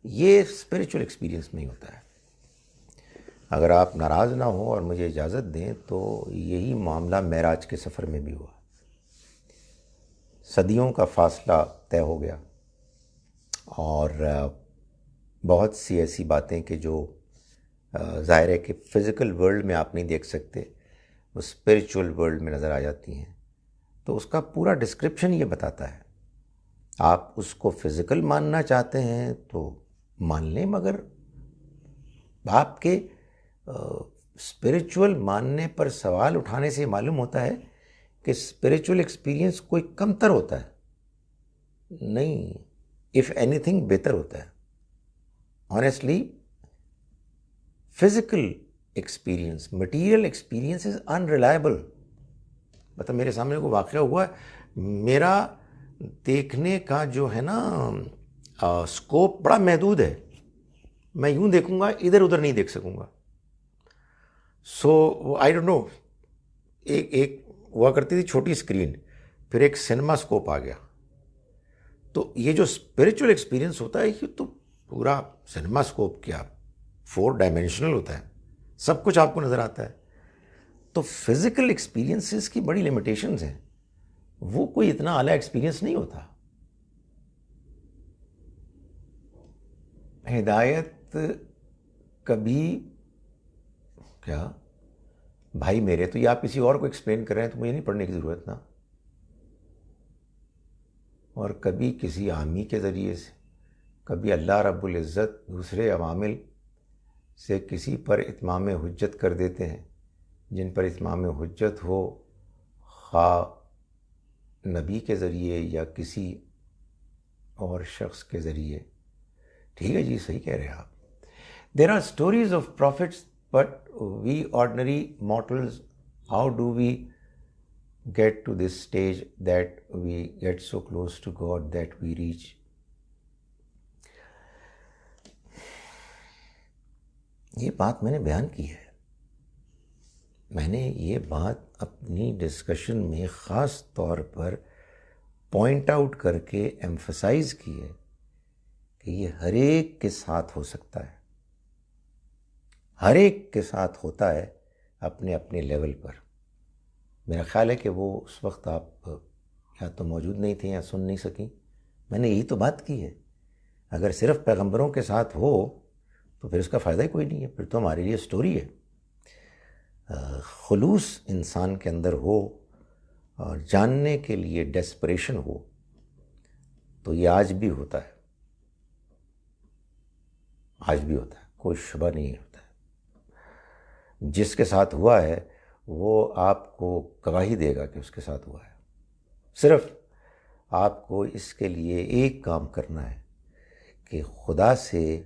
یہ اسپریچول ایکسپیرئنس میں ہی ہوتا ہے. اگر آپ ناراض نہ ہوں اور مجھے اجازت دیں تو یہی معاملہ معراج کے سفر میں بھی ہوا. صدیوں کا فاصلہ طے ہو گیا اور بہت سی ایسی باتیں کہ جو ظاہر ہے کہ فزیکل ورلڈ میں آپ نہیں دیکھ سکتے، وہ اسپریچول ورلڈ میں نظر آ جاتی ہیں. تو اس کا پورا ڈسکرپشن یہ بتاتا ہے. آپ اس کو فزیکل ماننا چاہتے ہیں تو مان لیں، مگر آپ کے اسپریچول ماننے پر سوال اٹھانے سے معلوم ہوتا ہے کہ اسپریچول ایکسپیرئنس کوئی کمتر ہوتا ہے نہیں، اف اینی تھنگ بہتر ہوتا ہے. Honestly physical experience, material experience is unreliable. مطلب میرے سامنے کوئی واقعہ ہوا ہے، میرا دیکھنے کا جو ہے نا اسکوپ بڑا محدود ہے. میں یوں دیکھوں گا، ادھر ادھر نہیں دیکھ سکوں گا. سو آئی ڈونٹ نو، ایک ہوا کرتی تھی چھوٹی اسکرین، پھر ایک سنیما اسکوپ آ گیا. تو یہ جو اسپریچول ایکسپیرئنس ہوتا ہے یہ تو پورا سنیما اسکوپ کیا 4 ڈائمینشنل ہوتا ہے، سب کچھ آپ کو نظر آتا ہے. تو فزیکل ایکسپیرئنسز کی بڑی لمیٹیشنز ہیں، وہ کوئی اتنا اعلیٰ ایکسپیرئنس نہیں ہوتا. ہدایت کبھی کیا بھائی میرے، تو یہ آپ کسی اور کو ایکسپلین کر رہے ہیں تو مجھے نہیں پڑھنے کی ضرورت نا. اور کبھی کسی عامی کے ذریعے سے، کبھی اللہ رب العزت دوسرے عوامل سے کسی پر اتمام حجت کر دیتے ہیں، جن پر اتمام حجت ہو خواہ نبی کے ذریعے یا کسی اور شخص کے ذریعے. ٹھیک ہے جی، صحیح کہہ رہے ہیں آپ. There are stories of prophets but we ordinary mortals, how do we get to this stage that we get so close to God that we reach. یہ بات میں نے بیان کی ہے. میں نے یہ بات اپنی ڈسکشن میں خاص طور پر پوائنٹ آؤٹ کر کے ایمفسائز کی ہے کہ یہ ہر ایک کے ساتھ ہو سکتا ہے، ہر ایک کے ساتھ ہوتا ہے اپنے اپنے لیول پر۔ میرا خیال ہے کہ وہ اس وقت آپ یا تو موجود نہیں تھے یا سن نہیں سکیں، میں نے یہی تو بات کی ہے۔ اگر صرف پیغمبروں کے ساتھ ہو تو پھر اس کا فائدہ ہی کوئی نہیں ہے، پھر تو ہمارے لیے سٹوری ہے۔ خلوص انسان کے اندر ہو اور جاننے کے لیے ڈیسپریشن ہو تو یہ آج بھی ہوتا ہے، آج بھی ہوتا ہے، کوئی شبہ نہیں ہوتا ہے۔ جس کے ساتھ ہوا ہے وہ آپ کو گواہی دے گا کہ اس کے ساتھ ہوا ہے۔ صرف آپ کو اس کے لیے ایک کام کرنا ہے کہ خدا سے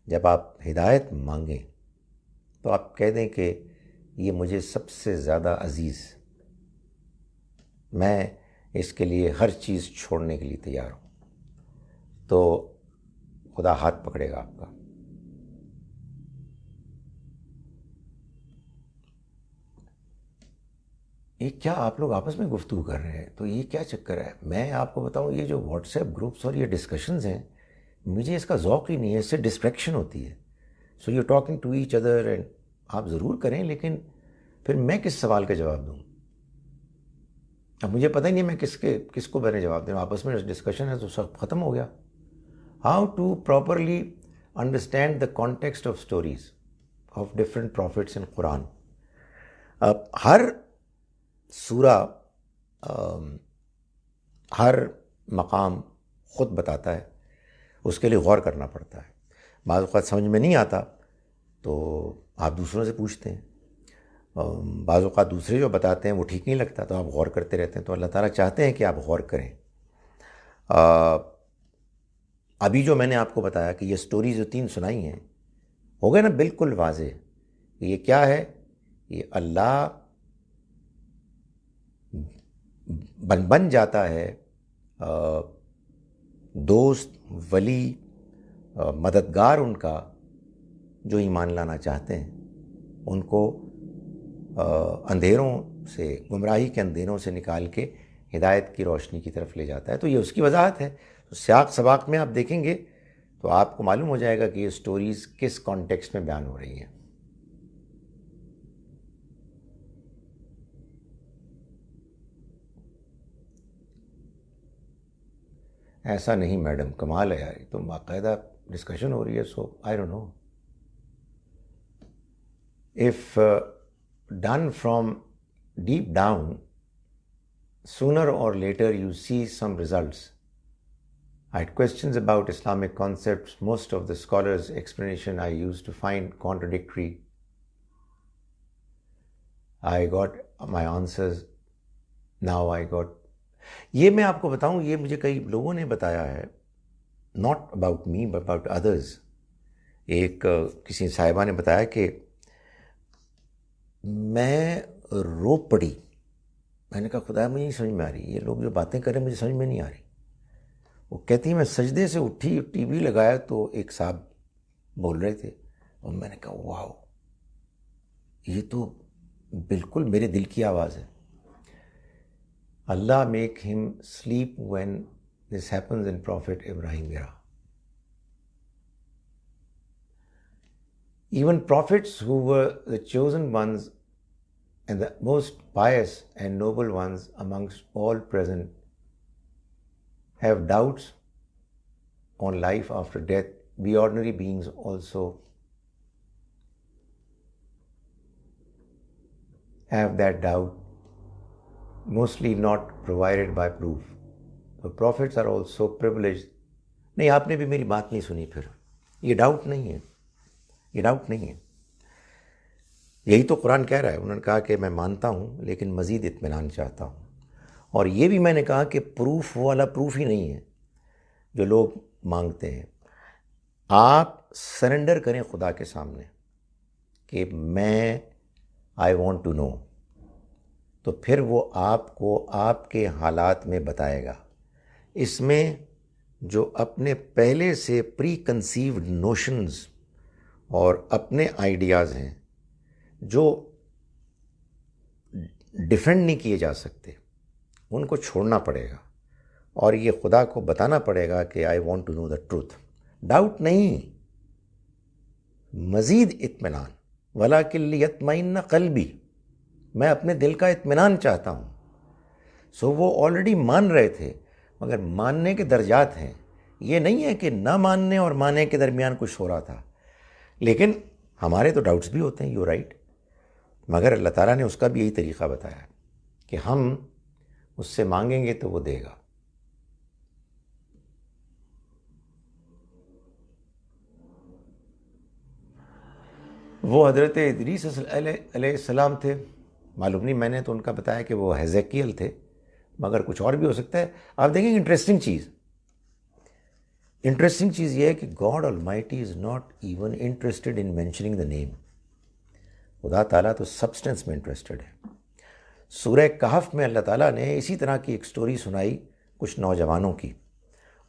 جب آپ ہدایت مانگیں تو آپ کہہ دیں کہ یہ مجھے سب سے زیادہ عزیز، میں اس کے لیے ہر چیز چھوڑنے کے لیے تیار ہوں، تو خدا ہاتھ پکڑے گا آپ کا۔ یہ کیا آپ لوگ آپس میں گفتگو کر رہے ہیں؟ تو یہ کیا چکر ہے؟ میں آپ کو بتاؤں، یہ جو واٹس ایپ گروپس اور یہ ڈسکشنز ہیں، مجھے اس کا ذوق ہی نہیں ہے، اس سے ڈسٹریکشن ہوتی ہے۔ So you talking to each other, and آپ ضرور کریں، لیکن پھر میں کس سوال کا جواب دوں؟ اب مجھے پتہ ہی نہیں میں کس کو میں نے جواب دوں۔ آپس میں ڈسکشن ہے تو سب ختم ہو گیا۔ How to properly understand the context of stories of different prophets in Quran. اب ہر سورہ ہر مقام خود بتاتا ہے، اس کے لیے غور کرنا پڑتا ہے۔ بعض اوقات سمجھ میں نہیں آتا تو آپ دوسروں سے پوچھتے ہیں، بعض اوقات دوسرے جو بتاتے ہیں وہ ٹھیک نہیں لگتا تو آپ غور کرتے رہتے ہیں۔ تو اللہ تعالیٰ چاہتے ہیں کہ آپ غور کریں۔ ابھی جو میں نے آپ کو بتایا کہ یہ سٹوریز جو 3 سنائی ہیں، ہو گئے نا بالکل واضح کہ یہ کیا ہے؟ یہ اللہ بن جاتا ہے دوست، ولی، مددگار ان کا، جو ایمان لانا چاہتے ہیں، ان کو اندھیروں سے، گمراہی کے اندھیروں سے نکال کے ہدایت کی روشنی کی طرف لے جاتا ہے۔ تو یہ اس کی وضاحت ہے۔ سیاق سباق میں آپ دیکھیں گے تو آپ کو معلوم ہو جائے گا کہ یہ سٹوریز کس کانٹیکسٹ میں بیان ہو رہی ہیں۔ ایسا نہیں میڈم، کمال ہے یار، یہ تو باقاعدہ ڈسکشن ہو رہی ہے۔ So I don't know if done from deep down, sooner or later you see some results. I had questions about Islamic concepts. Most of the scholars' explanation I used to find contradictory. I got my answers. Now I got. یہ میں آپ کو بتاؤں، یہ مجھے کئی لوگوں نے بتایا ہے، not about me but about others. ایک کسی صاحبہ نے بتایا کہ میں رو پڑی۔ میں نے کہا خدا مجھے نہیں سمجھ میں آ رہی، یہ لوگ جو باتیں کر رہے ہیں مجھے سمجھ میں نہیں آ رہی۔ وہ کہتی ہیں میں سجدے سے اٹھی، ٹی وی لگایا تو ایک صاحب بول رہے تھے اور میں نے کہا واو، یہ تو بالکل میرے دل کی آواز ہے۔ Allah make him sleep when this happens in prophet Ibrahim era. Even prophets who were the chosen ones and the most pious and noble ones amongst all present have doubts on life after death. We ordinary beings also have that doubt, mostly not provided by proof. The prophets are also privileged. نہیں، آپ نے بھی میری بات نہیں سنی۔ پھر یہ doubt نہیں ہے، یہ ڈاؤٹ نہیں ہے، یہی تو قرآن کہہ رہا ہے۔ انہوں نے کہا کہ میں مانتا ہوں لیکن مزید اطمینان چاہتا ہوں۔ اور یہ بھی میں نے کہا کہ پروف والا پروف ہی نہیں ہے جو لوگ مانگتے ہیں۔ آپ سرنڈر کریں خدا کے سامنے کہ میں آئی وانٹ ٹو نو، تو پھر وہ آپ کو آپ کے حالات میں بتائے گا۔ اس میں جو اپنے پہلے سے پری کنسیوڈ نوشنز اور اپنے آئیڈیاز ہیں، جو ڈیفینڈ نہیں کیے جا سکتے، ان کو چھوڑنا پڑے گا اور یہ خدا کو بتانا پڑے گا کہ I want to know the truth. Doubt نہیں، مزید اطمینان. وَلَٰكِن لِيَطْمَئِنَّ قَلْبِي، میں اپنے دل کا اطمینان چاہتا ہوں. سو وہ آلریڈی مان رہے تھے، مگر ماننے کے درجات ہیں. یہ نہیں ہے کہ نہ ماننے اور ماننے کے درمیان کچھ ہو رہا تھا. لیکن ہمارے تو ڈاؤٹس بھی ہوتے ہیں، یو رائٹ، مگر اللہ تعالیٰ نے اس کا بھی یہی طریقہ بتایا کہ ہم اس سے مانگیں گے تو وہ دے گا. وہ حضرت ادریس علیہ السلام تھے. معلوم نہیں، میں نے تو ان کا بتایا کہ وہ حزقیل تھے، مگر کچھ اور بھی ہو سکتا ہے. آپ دیکھیں انٹرسٹنگ چیز یہ ہے کہ God Almighty is not even interested in mentioning the name. خدا تعالیٰ تو سبسٹنس میں انٹرسٹڈ ہے. سورہ کہف میں اللہ تعالیٰ نے اسی طرح کی ایک سٹوری سنائی کچھ نوجوانوں کی،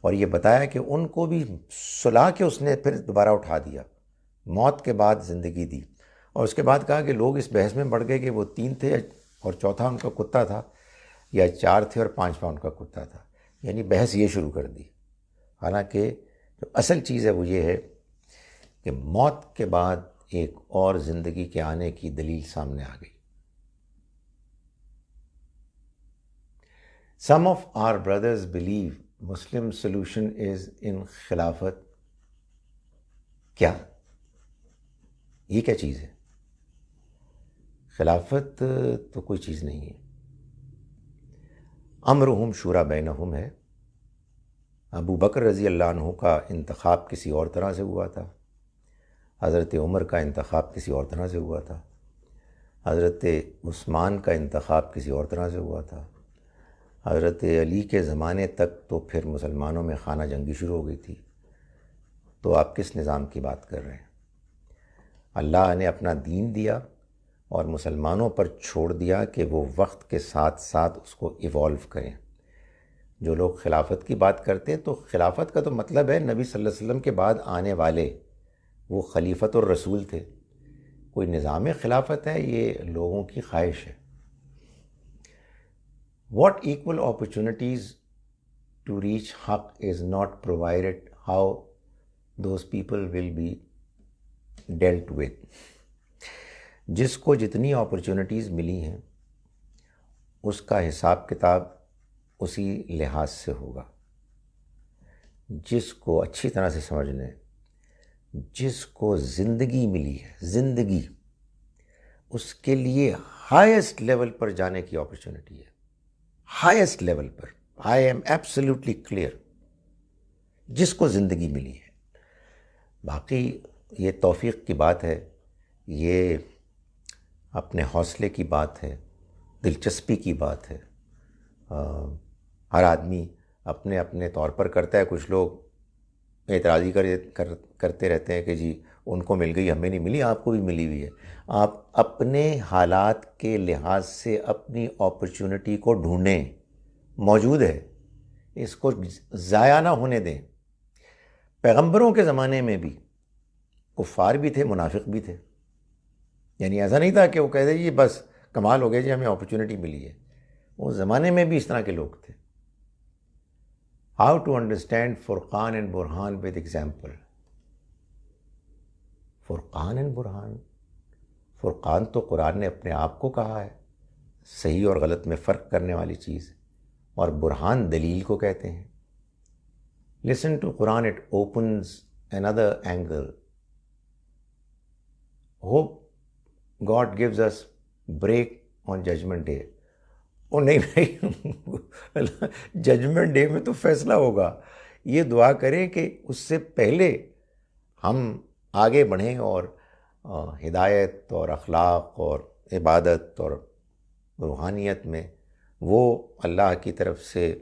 اور یہ بتایا کہ ان کو بھی سلا کے اس نے پھر دوبارہ اٹھا دیا، موت کے بعد زندگی دی. اور اس کے بعد کہا کہ لوگ اس بحث میں بڑھ گئے کہ وہ 3 تھے اور چوتھا ان کا کتا تھا، یا 4 تھے اور 5واں ان کا کتا تھا. یعنی بحث یہ شروع کر دی. حالانکہ جو اصل چیز ہے وہ یہ ہے کہ موت کے بعد ایک اور زندگی کے آنے کی دلیل سامنے آ گئی. Some of our brothers believe Muslim solution is in خلافت. کیا یہ کیا چیز ہے؟ خلافت تو کوئی چیز نہیں ہے. امرہم شورا بینہم ہے. ابو بکر رضی اللہ عنہ کا انتخاب کسی اور طرح سے ہوا تھا، حضرت عمر کا انتخاب کسی اور طرح سے ہوا تھا، حضرت عثمان کا انتخاب کسی اور طرح سے ہوا تھا، حضرت علی کے زمانے تک تو پھر مسلمانوں میں خانہ جنگی شروع ہو گئی تھی. تو آپ کس نظام کی بات کر رہے ہیں؟ اللہ نے اپنا دین دیا اور مسلمانوں پر چھوڑ دیا کہ وہ وقت کے ساتھ ساتھ اس کو ایوالو کریں. جو لوگ خلافت کی بات کرتے ہیں تو خلافت کا تو مطلب ہے نبی صلی اللہ علیہ وسلم کے بعد آنے والے، وہ خلیفۃ الرسول تھے. کوئی نظام خلافت ہے، یہ لوگوں کی خواہش ہے. What equal opportunities to reach haqq is not provided, how those people will be dealt with. جس کو جتنی اپرچونٹیز ملی ہیں اس کا حساب کتاب اسی لحاظ سے ہوگا. جس کو اچھی طرح سے سمجھ لیں، جس کو زندگی ملی ہے، زندگی، اس کے لیے ہائیسٹ لیول پر جانے کی اپرچونٹی ہے. Highest level per, I am absolutely clear, جس کو زندگی ملی ہے. باقی یہ توفیق کی بات ہے، یہ اپنے حوصلے کی بات ہے، دلچسپی کی بات ہے. ہر آدمی اپنے اپنے طور پر کرتا ہے. کچھ لوگ اعتراضی کرتے رہتے ہیں کہ جی ان کو مل گئی، ہمیں نہیں ملی. آپ کو بھی ملی ہوئی ہے. آپ اپنے حالات کے لحاظ سے اپنی اپرچونٹی کو ڈھونڈیں، موجود ہے، اس کو ضائع نہ ہونے دیں. پیغمبروں کے زمانے میں بھی کفار بھی تھے، منافق بھی تھے. یعنی ایسا نہیں تھا کہ وہ کہتے جی بس کمال ہو گیا جی ہمیں اپرچونٹی ملی ہے. اس زمانے میں بھی اس طرح کے لوگ تھے. How to understand Furqan and Burhan with example. Furqan and Burhan, Furqan تو قرآن نے اپنے آپ کو کہا ہے، صحیح اور غلط میں فرق کرنے والی چیز، اور برہان دلیل کو کہتے ہیں. Listen to Quran, it opens another angle. Hope God gives us break on judgment day. او نہیں بھائی، ججمنٹ ڈے میں تو فیصلہ ہوگا. یہ دعا کریں کہ اس سے پہلے ہم آگے بڑھیں اور ہدایت اور اخلاق اور عبادت اور روحانیت میں وہ اللہ کی طرف سے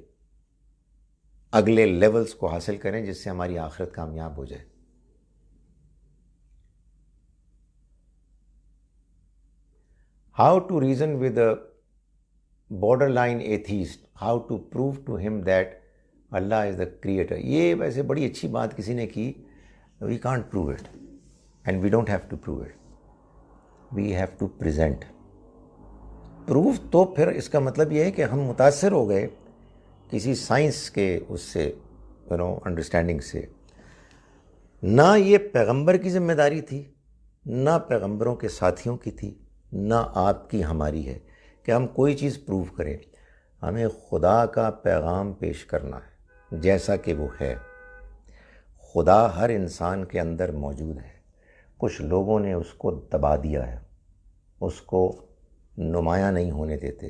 اگلے لیولز کو حاصل کریں جس سے ہماری آخرت کامیاب ہو جائے. How to reason with a borderline atheist, how to prove to him that Allah is the creator. یہ ویسے بڑی اچھی بات کسی نے کی. We can't prove it and we don't have to prove it. We have to present. Proof تو پھر اس کا مطلب یہ ہے کہ ہم متاثر ہو گئے کسی سائنس کے اس سے انڈرسٹینڈنگ سے. نہ یہ پیغمبر کی ذمہ داری تھی، نہ پیغمبروں کے ساتھیوں کی تھی، نہ آپ کی ہماری ہے کہ ہم کوئی چیز پروف کریں. ہمیں خدا کا پیغام پیش کرنا ہے جیسا کہ وہ ہے. خدا ہر انسان کے اندر موجود ہے. کچھ لوگوں نے اس کو دبا دیا ہے، اس کو نمایاں نہیں ہونے دیتے.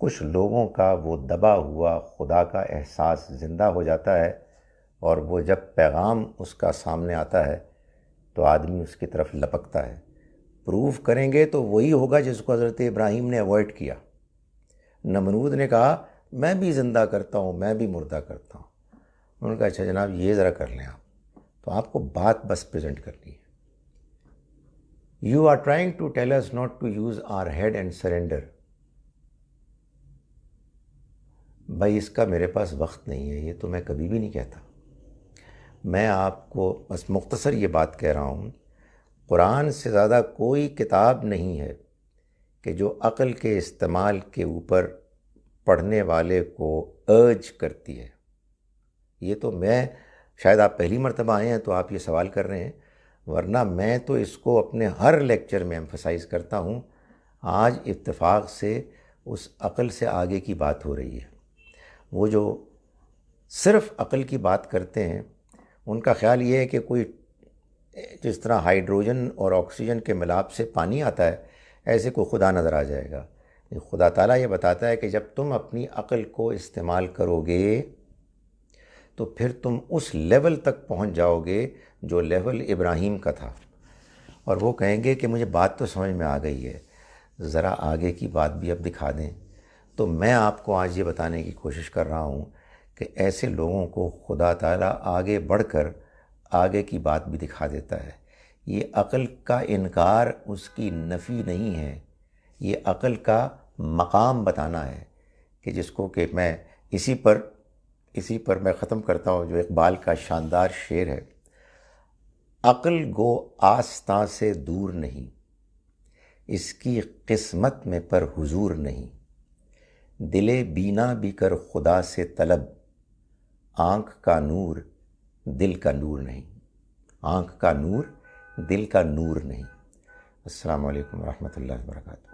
کچھ لوگوں کا وہ دبا ہوا خدا کا احساس زندہ ہو جاتا ہے، اور وہ جب پیغام اس کا سامنے آتا ہے تو آدمی اس کی طرف لپکتا ہے. پروف کریں گے تو وہی ہوگا جس کو حضرت ابراہیم نے اوائڈ کیا. نمرود نے کہا میں بھی زندہ کرتا ہوں، میں بھی مردہ کرتا ہوں. انہوں نے کہا اچھا جناب یہ ذرا کر لیں آپ. تو آپ کو بات بس پریزنٹ کرنی ہے. You are trying to tell us not to use our head and surrender. بھائی اس کا میرے پاس وقت نہیں ہے، یہ تو میں کبھی بھی نہیں کہتا. میں آپ کو بس مختصر یہ بات کہہ رہا ہوں، قرآن سے زیادہ کوئی کتاب نہیں ہے کہ جو عقل کے استعمال کے اوپر پڑھنے والے کو ارج کرتی ہے. یہ تو میں شاید آپ پہلی مرتبہ آئے ہیں تو آپ یہ سوال کر رہے ہیں، ورنہ میں تو اس کو اپنے ہر لیکچر میں ایمفسائز کرتا ہوں. آج اتفاق سے اس عقل سے آگے کی بات ہو رہی ہے. وہ جو صرف عقل کی بات کرتے ہیں ان کا خیال یہ ہے کہ کوئی جس طرح ہائیڈروجن اور آکسیجن کے ملاپ سے پانی آتا ہے ایسے کوئی خدا نظر آ جائے گا. خدا تعالیٰ یہ بتاتا ہے کہ جب تم اپنی عقل کو استعمال کرو گے تو پھر تم اس لیول تک پہنچ جاؤ گے جو لیول ابراہیم کا تھا. اور وہ کہیں گے کہ مجھے بات تو سمجھ میں آ گئی ہے، ذرا آگے کی بات بھی اب دکھا دیں. تو میں آپ کو آج یہ بتانے کی کوشش کر رہا ہوں کہ ایسے لوگوں کو خدا تعالیٰ آگے بڑھ کر آگے کی بات بھی دکھا دیتا ہے. یہ عقل کا انکار اس کی نفی نہیں ہے، یہ عقل کا مقام بتانا ہے کہ جس کو کہ میں اسی پر میں ختم کرتا ہوں جو اقبال کا شاندار شعر ہے. عقل گو آستاں سے دور نہیں، اس کی قسمت میں پر حضور نہیں. دل بینا بھی کر خدا سے طلب، آنکھ کا نور دل کا نور نہیں. آنکھ کا نور دل کا نور نہیں. السلام علیکم ورحمۃ اللہ وبرکاتہ.